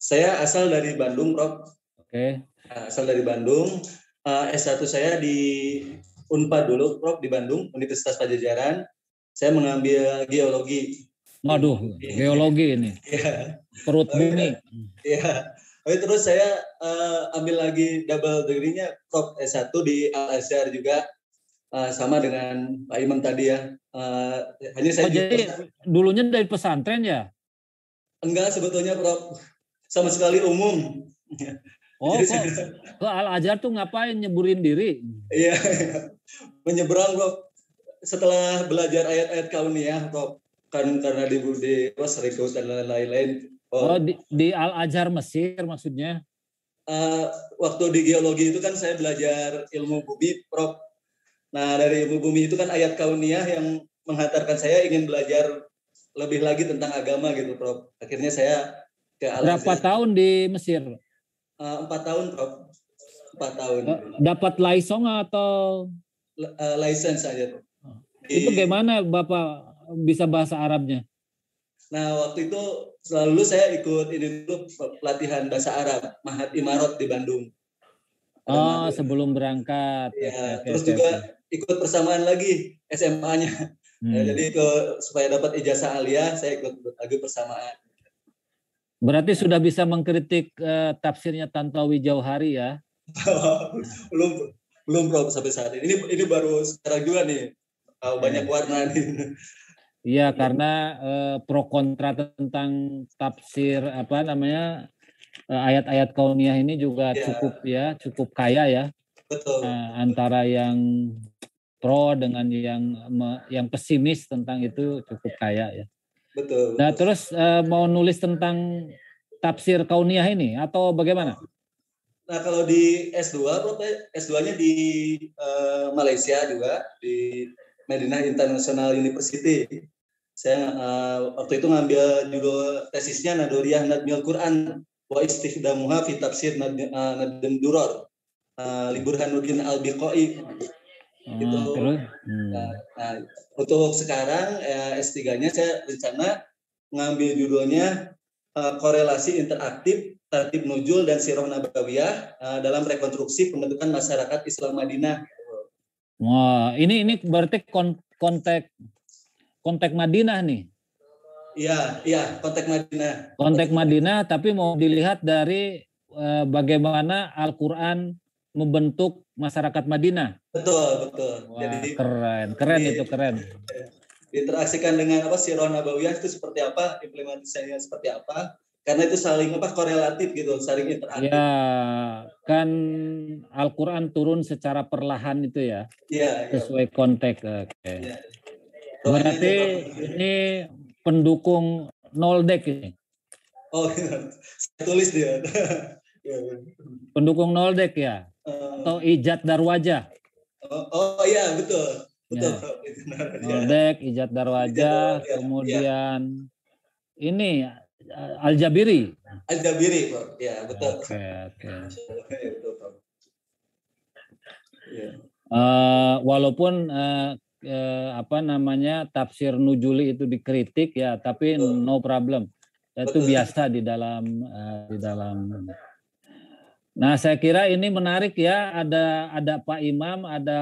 Saya asal dari Bandung, Prof. Oke. Asal dari Bandung. S1 saya di Unpad dulu, Prof, di Bandung, Universitas Padjadjaran. Saya mengambil geologi. Waduh, geologi ini. Iya. Perut bumi. Iya. Terus saya ambil lagi double degree-nya, Prof, S1 di Al-Azhar juga. Sama dengan Pak Imam tadi ya. Hanya saya jadi dulunya dari pesantren ya? Enggak, sebetulnya Prof. Sama sekali umum. Oh, kok ke Al-Azhar tuh ngapain, nyeburin diri? Iya, menyeberang Prof. Setelah belajar ayat-ayat kauniyah Prof. Kan karena di Serikus dan lain-lain. Oh, di Al-Azhar Mesir maksudnya? Waktu di geologi itu kan saya belajar ilmu bumi, Prof. Nah, dari ilmu bumi itu kan ayat kauniyah yang menghantarkan saya ingin belajar lebih lagi tentang agama gitu, Prof. Akhirnya saya ke Al-Azhar. Berapa tahun di Mesir? 4 tahun, Prof. 4 tahun. Dapat laisong atau? License aja, Prof. Itu gimana Bapak bisa bahasa Arabnya? Nah, waktu itu selalu saya ikut ini dulu pelatihan bahasa Arab, Mahat Imarot di Bandung. Oh, sebelum berangkat. Ya, terus juga ikut persamaan lagi SMA-nya. Jadi supaya dapat ijazah aliyah, saya ikut lagi persamaan. Berarti sudah bisa mengkritik tafsirnya Tantawi Jauhari ya? belum Prof sampai saat ini. Ini baru sekarang juga nih. Banyak warna nih. Iya, karena pro kontra tentang tafsir ayat-ayat kauniyah ini juga cukup kaya ya. Betul. Antara yang pro dengan yang pesimis tentang itu cukup kaya ya. Betul. Nah, terus mau nulis tentang tafsir kauniyah ini atau bagaimana? Nah, kalau di S2, Prof, S2-nya di Malaysia juga, di Madinah International University. Saya waktu itu ngambil judul tesisnya Nadoriyah Nadmil Quran wa Istikhdamuha fi Tafsir Nadm Duror, Burhanuddin Al-Biqai. Gitu. Nah, untuk sekarang S3-nya saya rencana ngambil judulnya korelasi interaktif Tartib Nuzul dan Sirah Nabawiyah dalam rekonstruksi pembentukan masyarakat Islam Madinah. Wah, ini berarti konteks Madinah nih. Iya, konteks Madinah. Konteks Madinah, tapi mau dilihat dari bagaimana Al-Quran membentuk masyarakat Madinah. Betul. Wah, jadi keren itu. Diinteraksikan dengan Sirah Nabawiyah itu seperti apa, implementasinya seperti apa? Karena itu saling korelatif gitu, saling interaktif. Ya, kan Al-Quran turun secara perlahan itu ya. Iya. Sesuai konteks. Oke. Ya. Berarti ini pendukung Noldek ini. Oh, saya tulis dia. Pendukung Noldek ya? Atau Ijad Darwajah? Oh iya, betul. Ya. Noldek, Ijad Darwajah, kemudian ini Al-Jabiri. Al-Jabiri, Prof. Ya, betul. Oke, oke. Ya, betul, Prof. Ya. Walaupun apa namanya tafsir nujuli itu dikritik ya, tapi no problem. Itu biasa di dalam Nah, saya kira ini menarik ya, ada Pak Imam, ada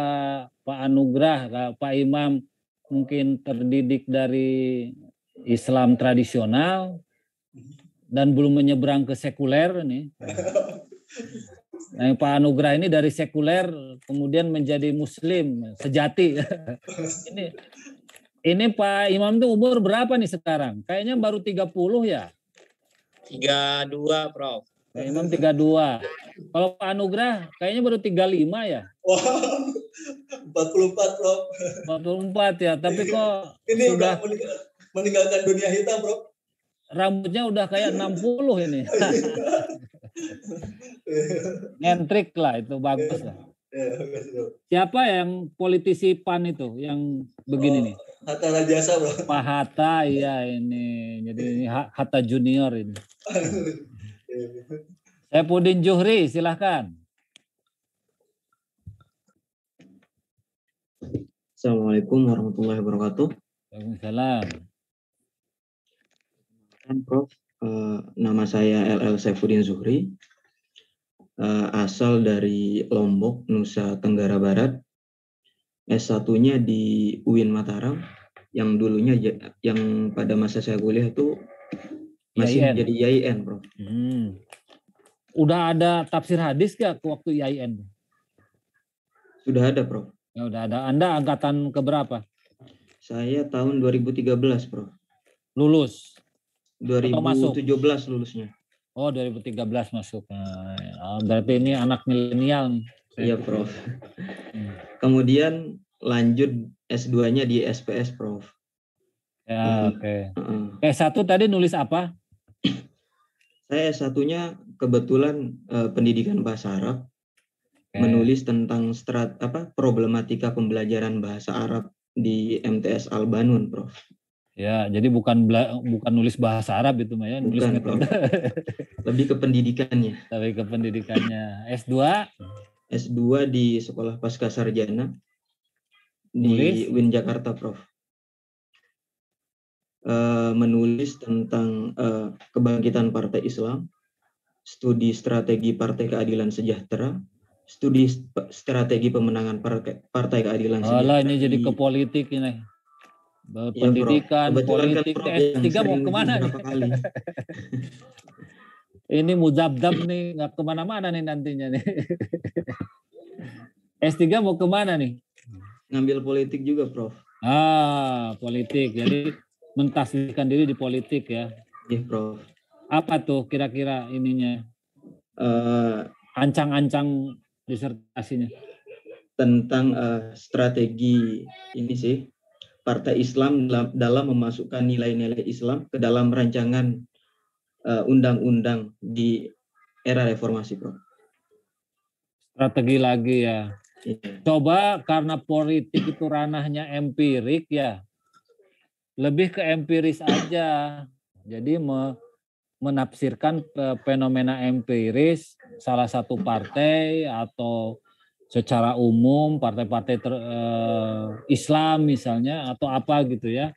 Pak Anugrah. Pak Imam mungkin terdidik dari Islam tradisional dan belum menyeberang ke sekuler nih. Nah, Pak Anugrah ini dari sekuler kemudian menjadi Muslim sejati. Ini Pak Imam itu umur berapa nih sekarang? Kayaknya baru 30 ya? 32, Prof. Pak Imam 32. Kalau Pak Anugrah kayaknya baru 35 ya? Wah, 44, Prof. 44 ya, tapi kok ini sudah meninggalkan dunia hitam, Prof. Rambutnya udah kayak 60 ini. Ngentrik lah, itu bagus lah. Siapa yang politisi PAN itu yang begini nih? Hatta Rajasa, Bro. Pak Hatta, iya ini. Jadi ini Hatta Junior ini. Saifuddin Juhri, silahkan. Assalamualaikum warahmatullahi wabarakatuh. Waalaikumsalam. Prof, nama saya LL Saifuddin Zuhri, asal dari Lombok, Nusa Tenggara Barat. S1-nya di UIN Mataram, yang dulunya yang pada masa saya kuliah itu masih IAIN. menjadi IAIN, Prof. Udah ada tafsir hadis gak waktu IAIN? Sudah ada, Prof. Ya udah ada. Anda angkatan keberapa? Saya tahun 2013, Prof. Lulus? 2017 lulusnya. Oh, 2013 masuk. Nah, berarti ini anak milenial nih. Iya, Prof. Kemudian lanjut S2-nya di SPS, Prof. Ya, oke. S1 tadi nulis apa? Saya S1-nya kebetulan pendidikan bahasa Arab. Menulis tentang problematika pembelajaran bahasa Arab di MTS Al-Banun, Prof. Ya, jadi bukan nulis bahasa Arab itu, ya, nulis Bukan, metode. Lebih ke pendidikannya. Lebih ke pendidikannya. S2? S2 di Sekolah Pasca Sarjana di UIN Jakarta, Prof. Menulis tentang kebangkitan Partai Islam, studi strategi Partai Keadilan Sejahtera, studi strategi pemenangan Partai Keadilan Sejahtera. Ini jadi ke politik ini. Pendidikan, ya, politik. S3 mau kemana nih? Ini muzabdab nih, nggak kemana-mana nih nantinya nih. S3 mau kemana nih? Ngambil politik juga, Prof. Politik. Jadi mentasbihkan diri di politik ya. Iya, Prof. Apa tuh kira-kira ininya? Ancang-ancang disertasinya. Tentang strategi ini sih, Partai Islam dalam memasukkan nilai-nilai Islam ke dalam rancangan undang-undang di era reformasi, Prof. Strategi lagi ya. Iya. Coba karena politik itu ranahnya empirik ya. Lebih ke empiris aja. Jadi menafsirkan fenomena empiris salah satu partai atau secara umum partai-partai Islam misalnya atau apa gitu ya.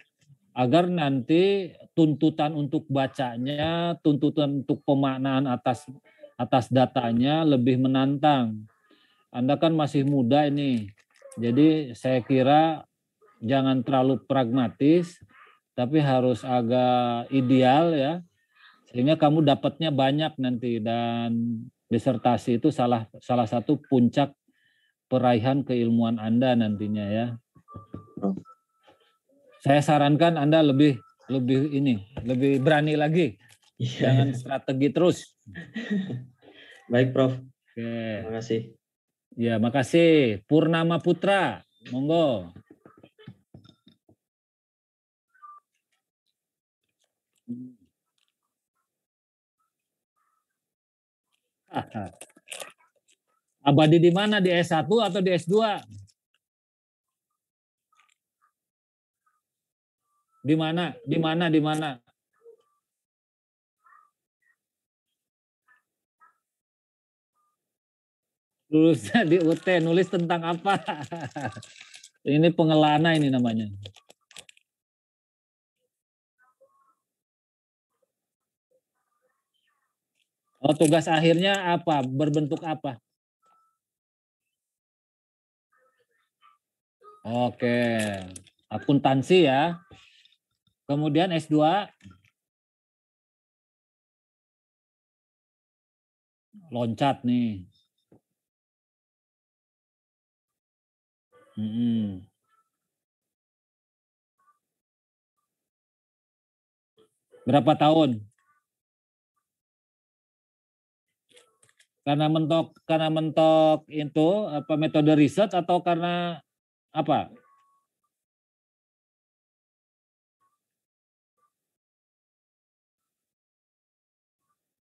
Agar nanti tuntutan untuk bacanya, tuntutan untuk pemaknaan atas datanya lebih menantang. Anda kan masih muda ini, jadi saya kira jangan terlalu pragmatis, tapi harus agak ideal ya, sehingga kamu dapatnya banyak nanti dan disertasi itu salah satu puncak peraihan keilmuan Anda nantinya ya. Saya sarankan Anda lebih berani lagi. Jangan strategi terus. Baik, Prof. Oke. Terima kasih. Ya, makasih. Purnama Putra, monggo. Abadi di mana? Di S1 atau di S2? Di mana? Lulusnya di UT, nulis tentang apa? Ini pengelana ini namanya. Oh, tugas akhirnya apa? Berbentuk apa? Oke, akuntansi ya. Kemudian S2, loncat nih. Berapa tahun? Karena mentok itu apa metode riset atau karena apa?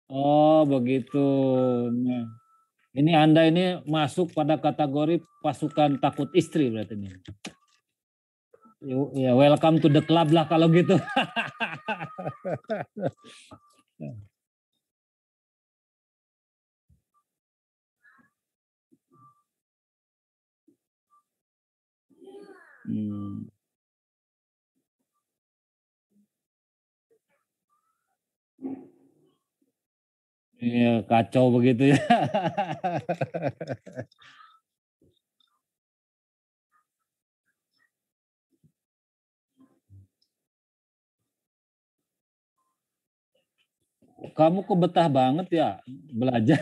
Oh, begitu. Nah, ini Anda ini masuk pada kategori pasukan takut istri berarti ini. Ya, welcome to the club lah kalau gitu. Iya, kacau begitu ya. Kamu kok betah banget ya belajar.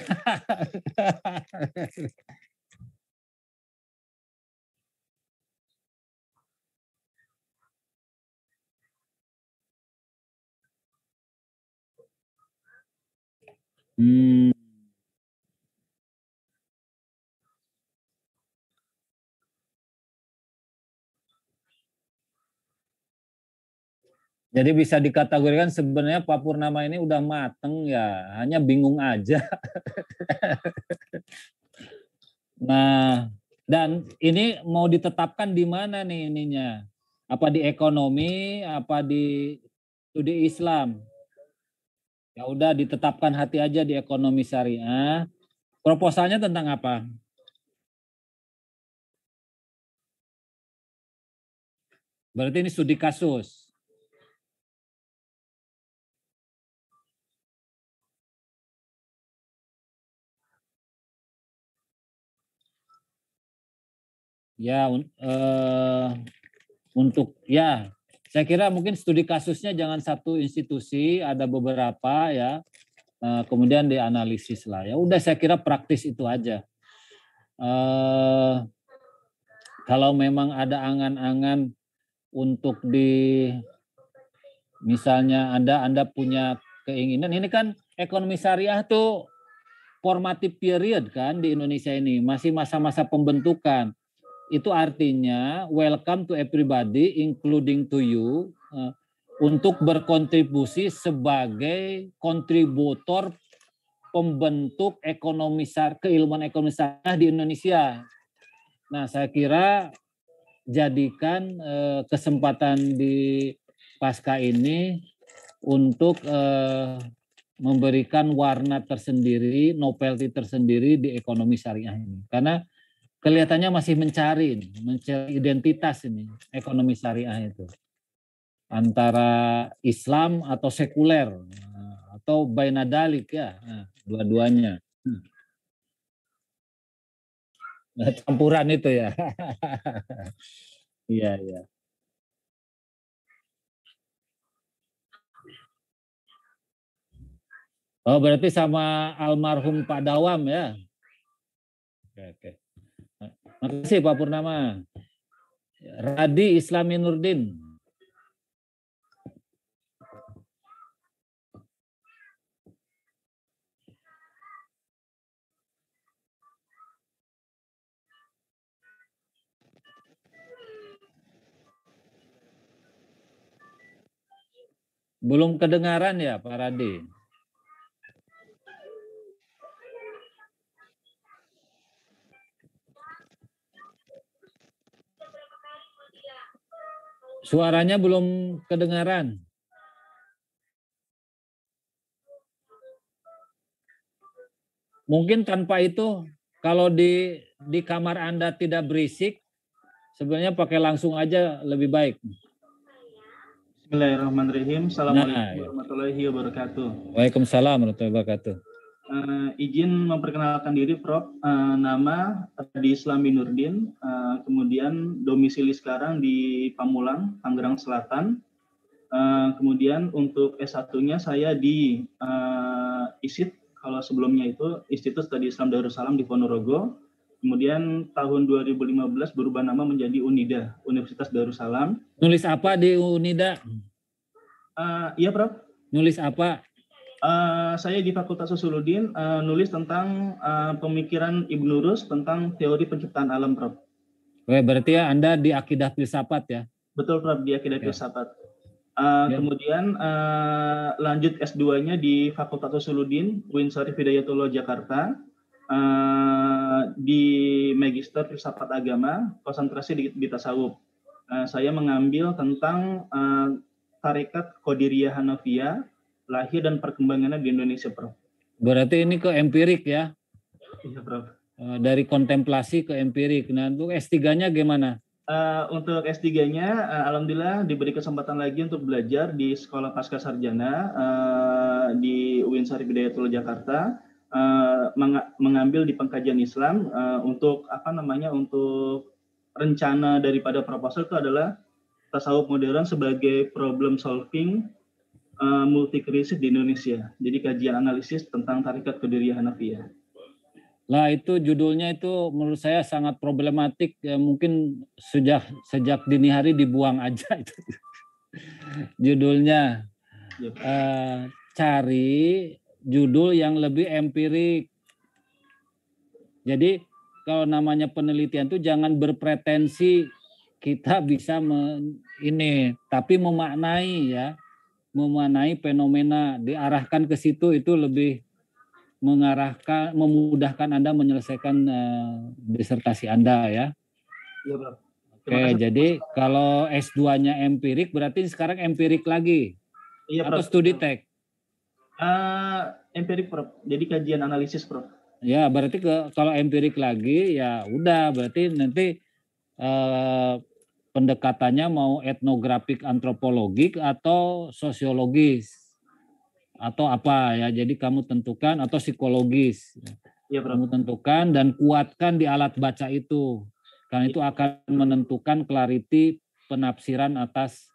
Jadi bisa dikategorikan sebenarnya Pak Purnama ini udah mateng ya, hanya bingung aja. Nah, dan ini mau ditetapkan di mana nih ininya? Apa di ekonomi, apa di studi Islam? Ya udah ditetapkan hati aja di ekonomi syariah. Proposalnya tentang apa? Berarti ini studi kasus. Ya, untuk ya, saya kira mungkin studi kasusnya jangan satu institusi, ada beberapa ya, kemudian dianalisis lah. Ya udah saya kira praktis itu aja. Kalau memang ada angan-angan untuk misalnya Anda punya keinginan, ini kan ekonomi syariah tuh formative period kan di Indonesia ini, masih masa-masa pembentukan. Itu artinya welcome to everybody, including to you, untuk berkontribusi sebagai kontributor pembentuk keilmuan ekonomi syariah di Indonesia. Nah, saya kira jadikan kesempatan di pasca ini untuk memberikan warna tersendiri, novelty tersendiri di ekonomi syariah ini. Karena kelihatannya masih mencari identitas ini, ekonomi syariah itu. Antara Islam atau sekuler, atau bainadalik ya, dua-duanya. Campuran itu ya. Iya, iya. Oh, berarti sama almarhum Pak Dawam ya? Oke. Makasih Pak Purnama. Radi Islami Nurdin. Belum kedengaran ya Pak Radi? Suaranya belum kedengaran. Mungkin tanpa itu kalau di kamar Anda tidak berisik, sebenarnya pakai langsung aja lebih baik. Bismillahirrahmanirrahim. Assalamualaikum Nah, ya. warahmatullahi wabarakatuh. Waalaikumsalam warahmatullahi wabarakatuh. Izin memperkenalkan diri, Prof. Nama Adi Islami Nurdin, kemudian domisili sekarang di Pamulang, Tangerang Selatan. Kemudian untuk S1-nya saya di ISIT, kalau sebelumnya itu Institut Studi Islam Darussalam di Ponorogo. Kemudian tahun 2015 berubah nama menjadi UNIDA, Universitas Darussalam. Nulis apa di UNIDA? Iya, Prof. Nulis apa? Saya di Fakultas Usuluddin nulis tentang pemikiran Ibnu Rus tentang teori penciptaan alam, Prof. Oke, berarti ya Anda di Akidah Filsafat ya? Betul, Prof, di Akidah Filsafat. Ya. Kemudian lanjut S2-nya di Fakultas Usuluddin, UIN Syarif Hidayatullah Jakarta, di Magister Filsafat Agama, konsentrasi di tasawuf. Saya mengambil tentang Tarekat Qadiriyah Hanafiyah, lahir dan perkembangannya di Indonesia, Prof. Berarti ini ke empirik ya? Iya, Prof. Dari kontemplasi ke empirik. Nah, untuk S3-nya gimana? Untuk S3-nya, alhamdulillah diberi kesempatan lagi untuk belajar di Sekolah Pasca Sarjana di UIN Syarif Hidayatullah Jakarta, mengambil di pengkajian Islam untuk untuk rencana daripada proposal itu adalah tasawuf modern sebagai problem solving multikrisis di Indonesia. Jadi kajian analisis tentang Tarekat Qadiriyah Hanafiyah. Lah itu judulnya itu menurut saya sangat problematik, ya, mungkin sejak dini hari dibuang aja itu. Judulnya cari judul yang lebih empirik. Jadi kalau namanya penelitian itu jangan berpretensi kita bisa tapi memaknai ya, memaknai fenomena, diarahkan ke situ itu lebih memudahkan Anda menyelesaikan disertasi Anda ya. Iya, Prof. Oke, jadi kalau S2-nya empirik berarti sekarang empirik lagi. Iya, atau Prof. studi tek? Empirik, Prof. Jadi kajian analisis, Prof. Ya, berarti kalau empirik lagi ya udah berarti nanti pendekatannya mau etnografik antropologik atau sosiologis atau apa ya, jadi kamu tentukan, atau psikologis ya, kamu tentukan dan kuatkan di alat baca itu, karena itu akan menentukan clarity penafsiran atas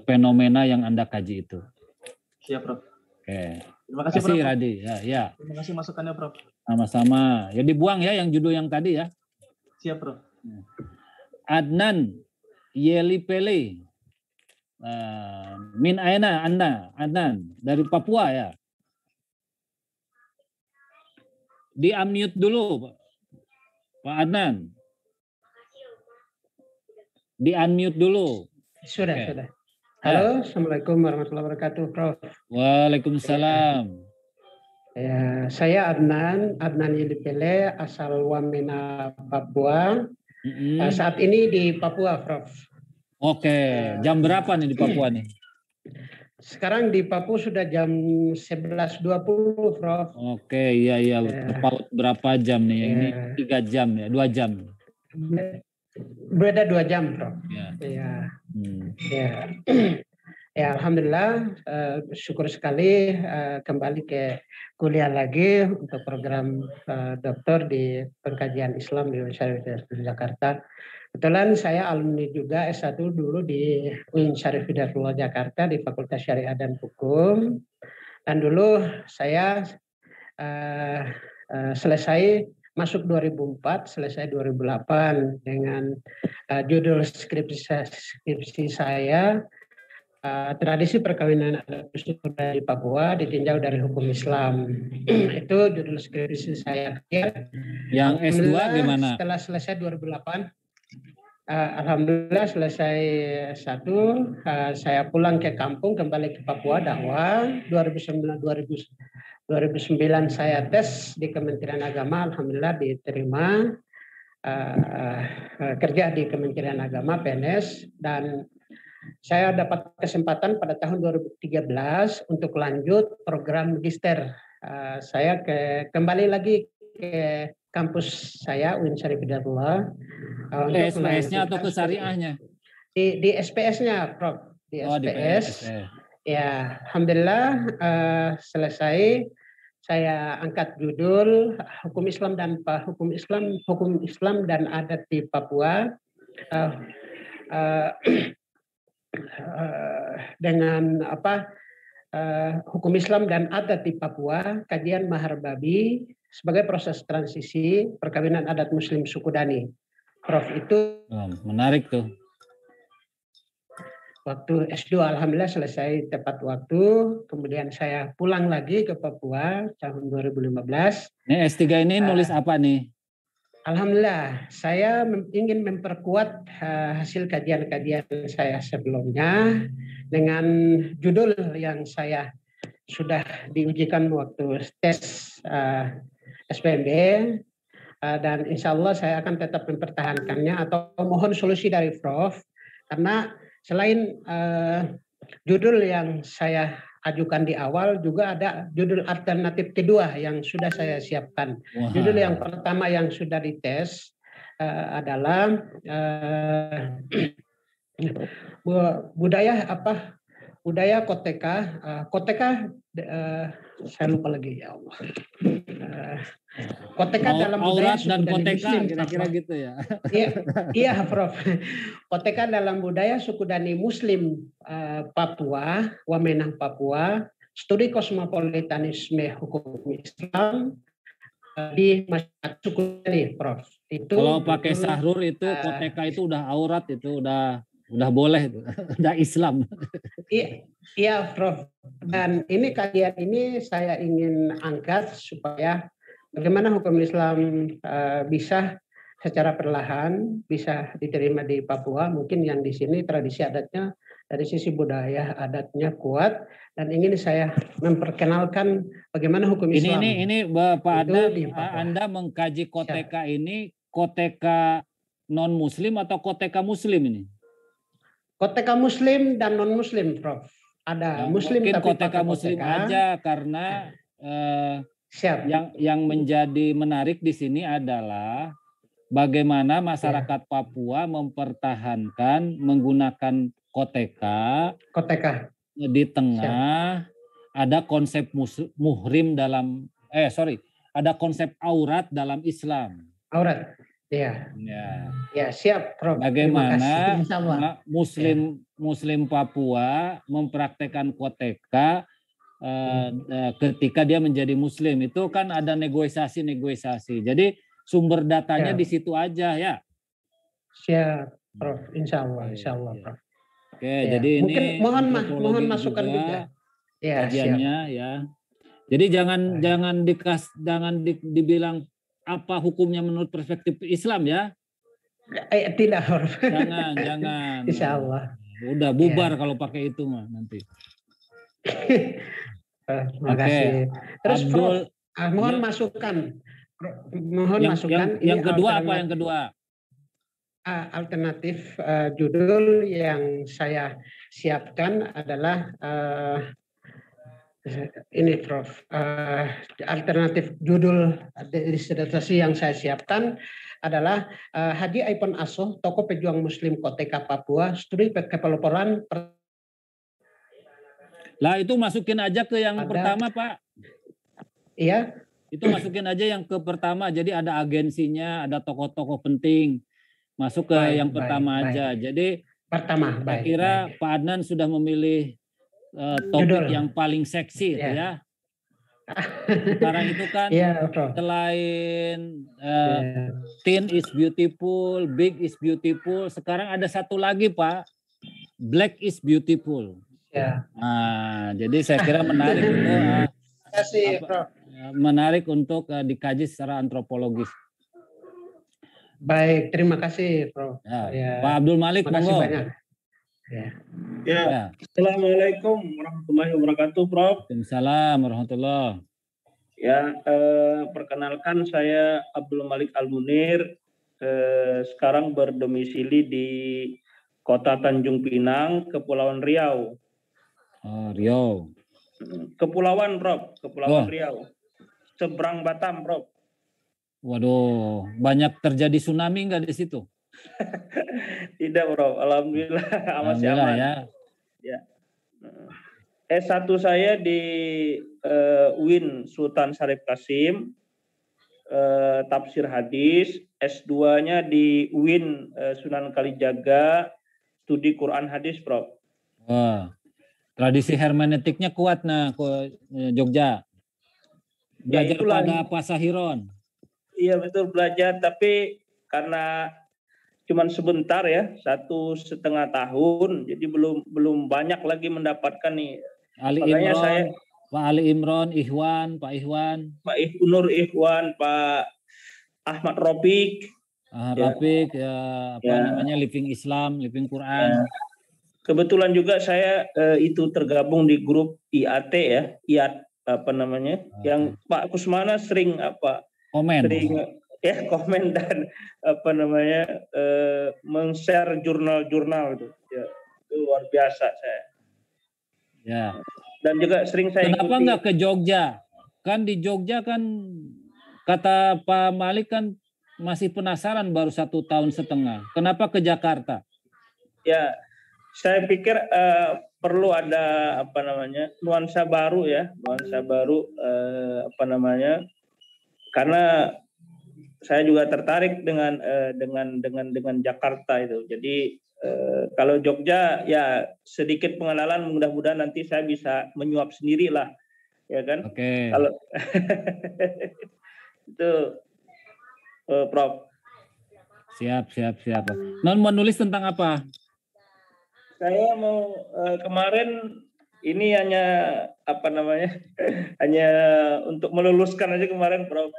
fenomena yang Anda kaji itu. Siap, Prof. Oke. Terima kasih, Prof. Radi. Ya. Terima kasih masukannya, Prof. Sama-sama. Ya dibuang ya yang judul yang tadi ya. Siap, Prof. Adnan Yelipele. Min aina Anda? Adnan dari Papua ya. Di unmute dulu Pak Adnan. Di unmute dulu. Sudah. Halo, Assalamualaikum warahmatullahi wabarakatuh, Prof. Waalaikumsalam. Ya, saya Adnan Yelipele, asal Wamena, Papua. Saat ini di Papua, Prof. Oke, jam berapa nih di Papua nih? Sekarang di Papua sudah jam 11.20, Prof. Oke, iya. Berapa jam nih? Ini 3 jam ya, 2 jam. Beda 2 jam, Prof. Ya. Ya, alhamdulillah, syukur sekali kembali ke kuliah lagi untuk program doktor di pengkajian Islam di Universitas Jakarta. Kebetulan saya alumni juga S1 dulu di UIN Syarif Hidayatullah Jakarta di Fakultas Syariah dan Hukum. Dan dulu saya selesai masuk 2004, selesai 2008 dengan judul skripsi saya tradisi perkawinan adat di Papua ditinjau dari hukum Islam. Itu judul skripsi saya. Yang S2 gimana? Setelah selesai 2008, alhamdulillah selesai S1, saya pulang ke kampung, kembali ke Papua dakwah. 2009 saya tes di Kementerian Agama, alhamdulillah diterima kerja di Kementerian Agama PNS, dan saya dapat kesempatan pada tahun 2013 untuk lanjut program magister. Saya kembali lagi ke kampus saya UIN Syarif Hidayatullah untuk SPS-nya atau melanjutkan ke studi. syariahnya? Di SPS-nya, Prof. Di Oh, di SPS. SPS. Ya, alhamdulillah selesai. Saya angkat judul hukum Islam dan adat di Papua dengan hukum Islam dan adat di Papua, kajian Mahar Babi sebagai proses transisi perkawinan adat Muslim suku Dani. Prof, itu menarik tuh. Waktu S2 alhamdulillah selesai tepat waktu, kemudian saya pulang lagi ke Papua tahun 2015. Ini S3 ini nulis apa nih? Alhamdulillah, saya ingin memperkuat hasil kajian-kajian saya sebelumnya dengan judul yang saya sudah diujikan waktu tes SPMB, dan insya Allah saya akan tetap mempertahankannya atau mohon solusi dari Prof. Karena selain judul yang saya ajukan di awal, juga ada judul alternatif kedua yang sudah saya siapkan. Wow. Judul yang pertama yang sudah dites adalah budaya Koteka. Koteka saya lupa lagi, ya Allah. Koteka dalam budaya aurat dan suku Dani koteka Muslim, kira-kira gitu ya. Iya, Prof. Koteka dalam budaya suku Dani Muslim Papua, Wamenang Papua, studi kosmopolitanisme hukum Islam di masyarakat suku Dani, Prof. Itu kalau pakai sahrur itu koteka itu udah aurat, itu udah boleh, udah Islam. Iya, Prof. Dan ini kajian ini saya ingin angkat supaya bagaimana hukum Islam bisa secara perlahan bisa diterima di Papua. Mungkin yang di sini tradisi adatnya dari sisi budaya adatnya kuat, dan ingin saya memperkenalkan bagaimana hukum Islam. Ini Bapak Anda mengkaji koteka ini koteka non Muslim atau koteka Muslim ini? Koteka Muslim dan non Muslim, Prof. Ada Muslim mungkin tapi koteka Muslim aja, karena siap. Yang menjadi menarik di sini adalah bagaimana masyarakat Papua mempertahankan menggunakan koteka di tengah ada konsep muhrim dalam ada konsep aurat dalam Islam. Aurat. Ya, siap, Prof. Bagaimana Muslim Papua mempraktekkan koteka ketika dia menjadi Muslim, itu kan ada negosiasi. Jadi sumber datanya di situ aja ya. Siap, Prof. Insya Allah, Prof. Oke, jadi ini mohon masukan juga. Kajiannya ya. Jadi jangan dibilang apa hukumnya menurut perspektif Islam ya. Tidak, Prof. Jangan. Insya Allah. Udah bubar kalau pakai itu mah nanti. Terima kasih. Terus Prof, mohon masukan. Yang kedua apa yang kedua? Alternatif judul yang saya siapkan adalah ini, Prof. Alternatif judul disertasi yang saya siapkan adalah Haji Aipon Asoh, tokoh pejuang Muslim Koteka Papua, studi kepelopongan. Lah itu masukin aja ke yang pertama, Pak. Iya. Itu masukin aja yang ke pertama. Jadi ada agensinya, ada tokoh-tokoh penting. Masuk ke yang pertama aja. Jadi pertama. Saya kira Pak Adnan sudah memilih topik yang paling seksi ya. Sekarang itu kan selain Teen is beautiful, Big is beautiful, sekarang ada satu lagi Pak, Black is beautiful. Ya. Nah, jadi saya kira menarik menarik untuk dikaji secara antropologis. Baik, terima kasih, Prof. Ya. Pak Abdul Malik, terima kasih banyak. Ya. Assalamualaikum warahmatullahi wabarakatuh, Prof. Waalaikumsalam warahmatullahi. Ya, perkenalkan saya Abdul Malik Al-Munir, sekarang berdomisili di Kota Tanjung Pinang, Kepulauan Riau. Riau. Kepulauan, Prof. Kepulauan Riau. Seberang Batam, Prof. Waduh, banyak terjadi tsunami nggak di situ? Tidak, Bro. Alhamdulillah masih Alhamdulillah aman. ya. Ya. S1 saya di UIN Sultan Syarif Kasim, tafsir hadis. S2-nya di UIN Sunan Kalijaga, studi Quran hadis, Prof. Wah, tradisi hermeneutiknya kuat Jogja. Belajar itulah. pada Pak Sahiron. Iya betul, belajar, tapi karena cuman sebentar ya, 1,5 tahun, jadi belum banyak lagi mendapatkan nih. Ali Makanya Imron, Pak Ali Imron, Pak Ihwan, Nur Ihwan, Pak Ahmad Rafiq, Rafiq, namanya Living Islam, Living Quran. Kebetulan juga saya itu tergabung di grup IAT ya, yang Pak Kusmana sering komen dan men-share jurnal-jurnal itu. Ya, itu luar biasa saya. Ya. Dan juga sering saya Kenapa ikuti. nggak ke Jogja? Kan di Jogja kan kata Pak Malik kan masih penasaran baru 1,5 tahun. Kenapa ke Jakarta? Ya, saya pikir perlu ada nuansa baru ya, karena saya juga tertarik dengan Jakarta itu. Jadi kalau Jogja ya sedikit pengenalan, mudah-mudahan nanti saya bisa menyuap sendiri lah, ya kan? Oke. Kalau itu Prof. Siap. Non menulis tentang apa? Saya mau kemarin ini hanya hanya untuk meluluskan aja kemarin, Prof.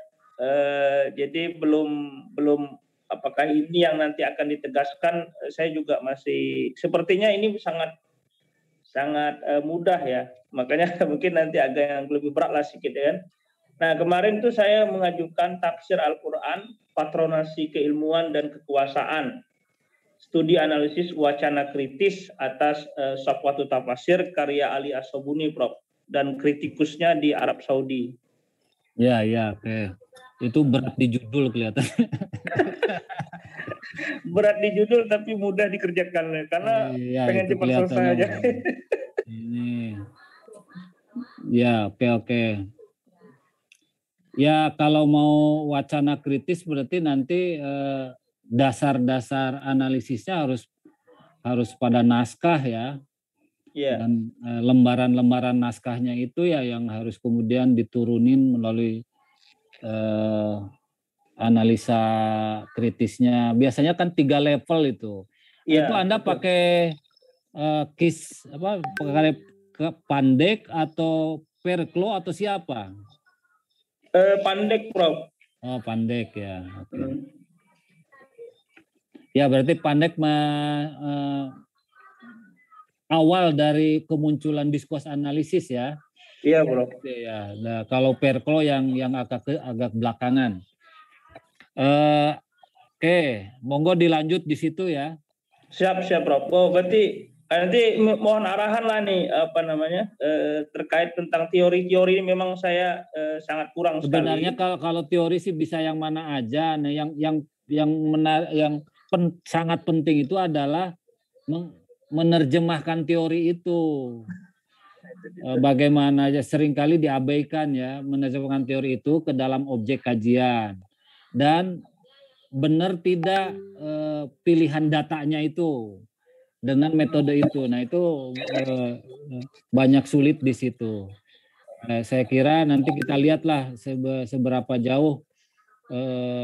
Jadi belum apakah ini yang nanti akan ditegaskan, saya juga masih sepertinya ini sangat mudah ya, makanya mungkin nanti agak yang lebih berat lah sedikit ya kan. Nah kemarin tuh saya mengajukan tafsir Al-Quran, patronasi keilmuan dan kekuasaan, studi analisis wacana kritis atas Safwatu Tafasir karya Ali As-Sobuni, Prof, dan kritikusnya di Arab Saudi. Ya, oke. Itu berat di judul kelihatan. Berat di judul tapi mudah dikerjakan karena pengen cepat selesai aja. Ini. Ya, oke. Ya, kalau mau wacana kritis berarti nanti dasar-dasar analisisnya harus pada naskah ya. Yeah. Dan lembaran-lembaran naskahnya itu ya yang harus kemudian diturunin melalui analisa kritisnya. Biasanya kan 3 level itu. Yeah, itu Anda betul. pakai pakai Pandek atau Perklo atau siapa? Pandek, Prof. Oh, Pandek ya. Oke. Ya berarti Pandek awal dari kemunculan diskurs analisis ya. Iya, Bro. Ya, nah, kalau Perklo yang agak belakangan. Oke, monggo dilanjut di situ ya. Siap, Bro. Oh, berarti nanti mohon arahan lah nih terkait tentang teori-teori ini memang saya sangat kurang Sebenarnya sekali. kalau teori sih bisa yang mana aja. Nah, yang sangat penting itu adalah menerjemahkan teori itu. Bagaimana aja seringkali diabaikan ya menerjemahkan teori itu ke dalam objek kajian dan benar tidak pilihan datanya itu dengan metode itu. Nah itu banyak sulit di situ. Saya kira nanti kita lihatlah seberapa jauh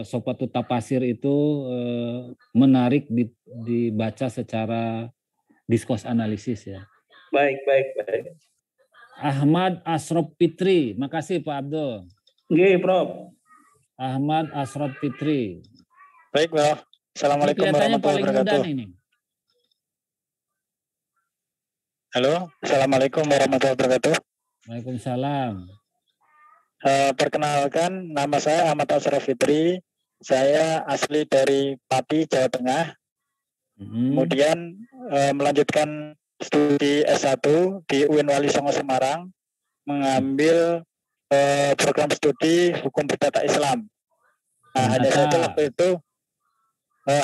Safwatu Tafasir itu menarik dibaca secara diskurs analisis ya. Baik. Ahmad Asrop Fitri, makasih Pak Abdul. Oke, Prof. Ahmad Asrop Fitri. Baik, Prof. Assalamualaikum warahmatullahi wabarakatuh. Ini. Halo, Assalamualaikum warahmatullahi wabarakatuh. Waalaikumsalam. Perkenalkan, nama saya Ahmad Asrop Fitri. Saya asli dari Pati, Jawa Tengah. Kemudian melanjutkan studi S1 di UIN Wali Songo Semarang, mengambil program studi Hukum Perdata Islam. Nah,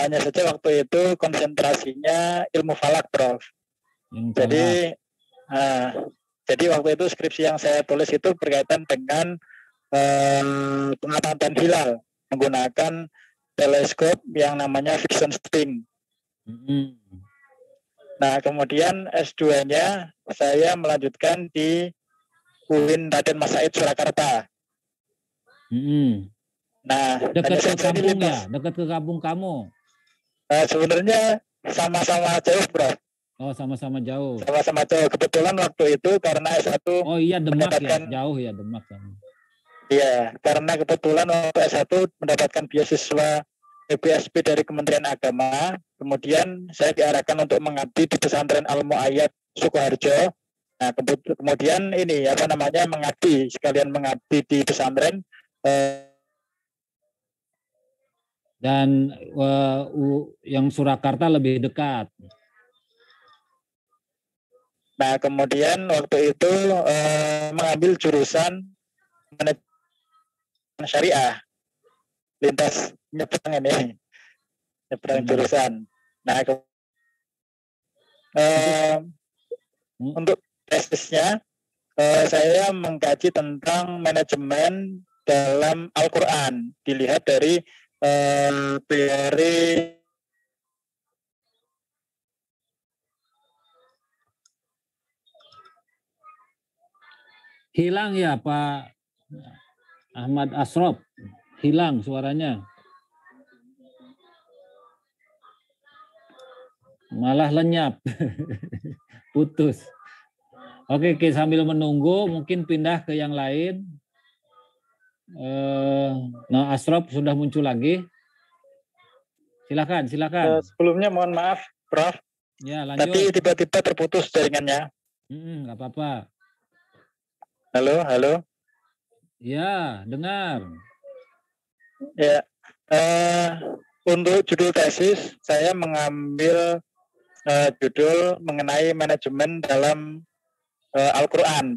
hanya saja waktu itu konsentrasinya ilmu falak, Prof. Jadi waktu itu skripsi yang saya tulis itu berkaitan dengan pengamatan hilal menggunakan teleskop yang namanya Vision Spring. Nah, kemudian S2-nya saya melanjutkan di UIN Raden Mas Said Surakarta. Nah, dekat ke kampung ya, dekat ke kampung kamu. Sebenarnya sama-sama jauh, Bro. Oh, sama-sama jauh. Sama-sama jauh. Kebetulan waktu itu karena S1 oh iya, Demak ya, jauh ya Demak. Iya, karena kebetulan waktu S1 mendapatkan beasiswa PBSP dari Kementerian Agama, kemudian saya diarahkan untuk mengabdi di pesantren Al-Mu'ayyad Sukoharjo. Nah, kemudian ini sekalian mengabdi di pesantren. Dan yang Surakarta lebih dekat. Nah, kemudian waktu itu mengambil jurusan manajemen syariah, lintas nyebrang jurusan. Nah, untuk tesisnya saya mengkaji tentang manajemen dalam Al-Quran, dilihat dari teori hilang ya Pak Ahmad Asrop, hilang suaranya. Malah lenyap. Putus. Oke, sambil menunggu mungkin pindah ke yang lain. Nah, Asrop sudah muncul lagi. Silakan. Sebelumnya mohon maaf, Prof. Ya, lanjut. Tapi tiba-tiba terputus jaringannya. Nggak apa-apa. Halo. Ya, dengar. Ya, untuk judul tesis saya mengambil judul mengenai manajemen dalam Al-Quran.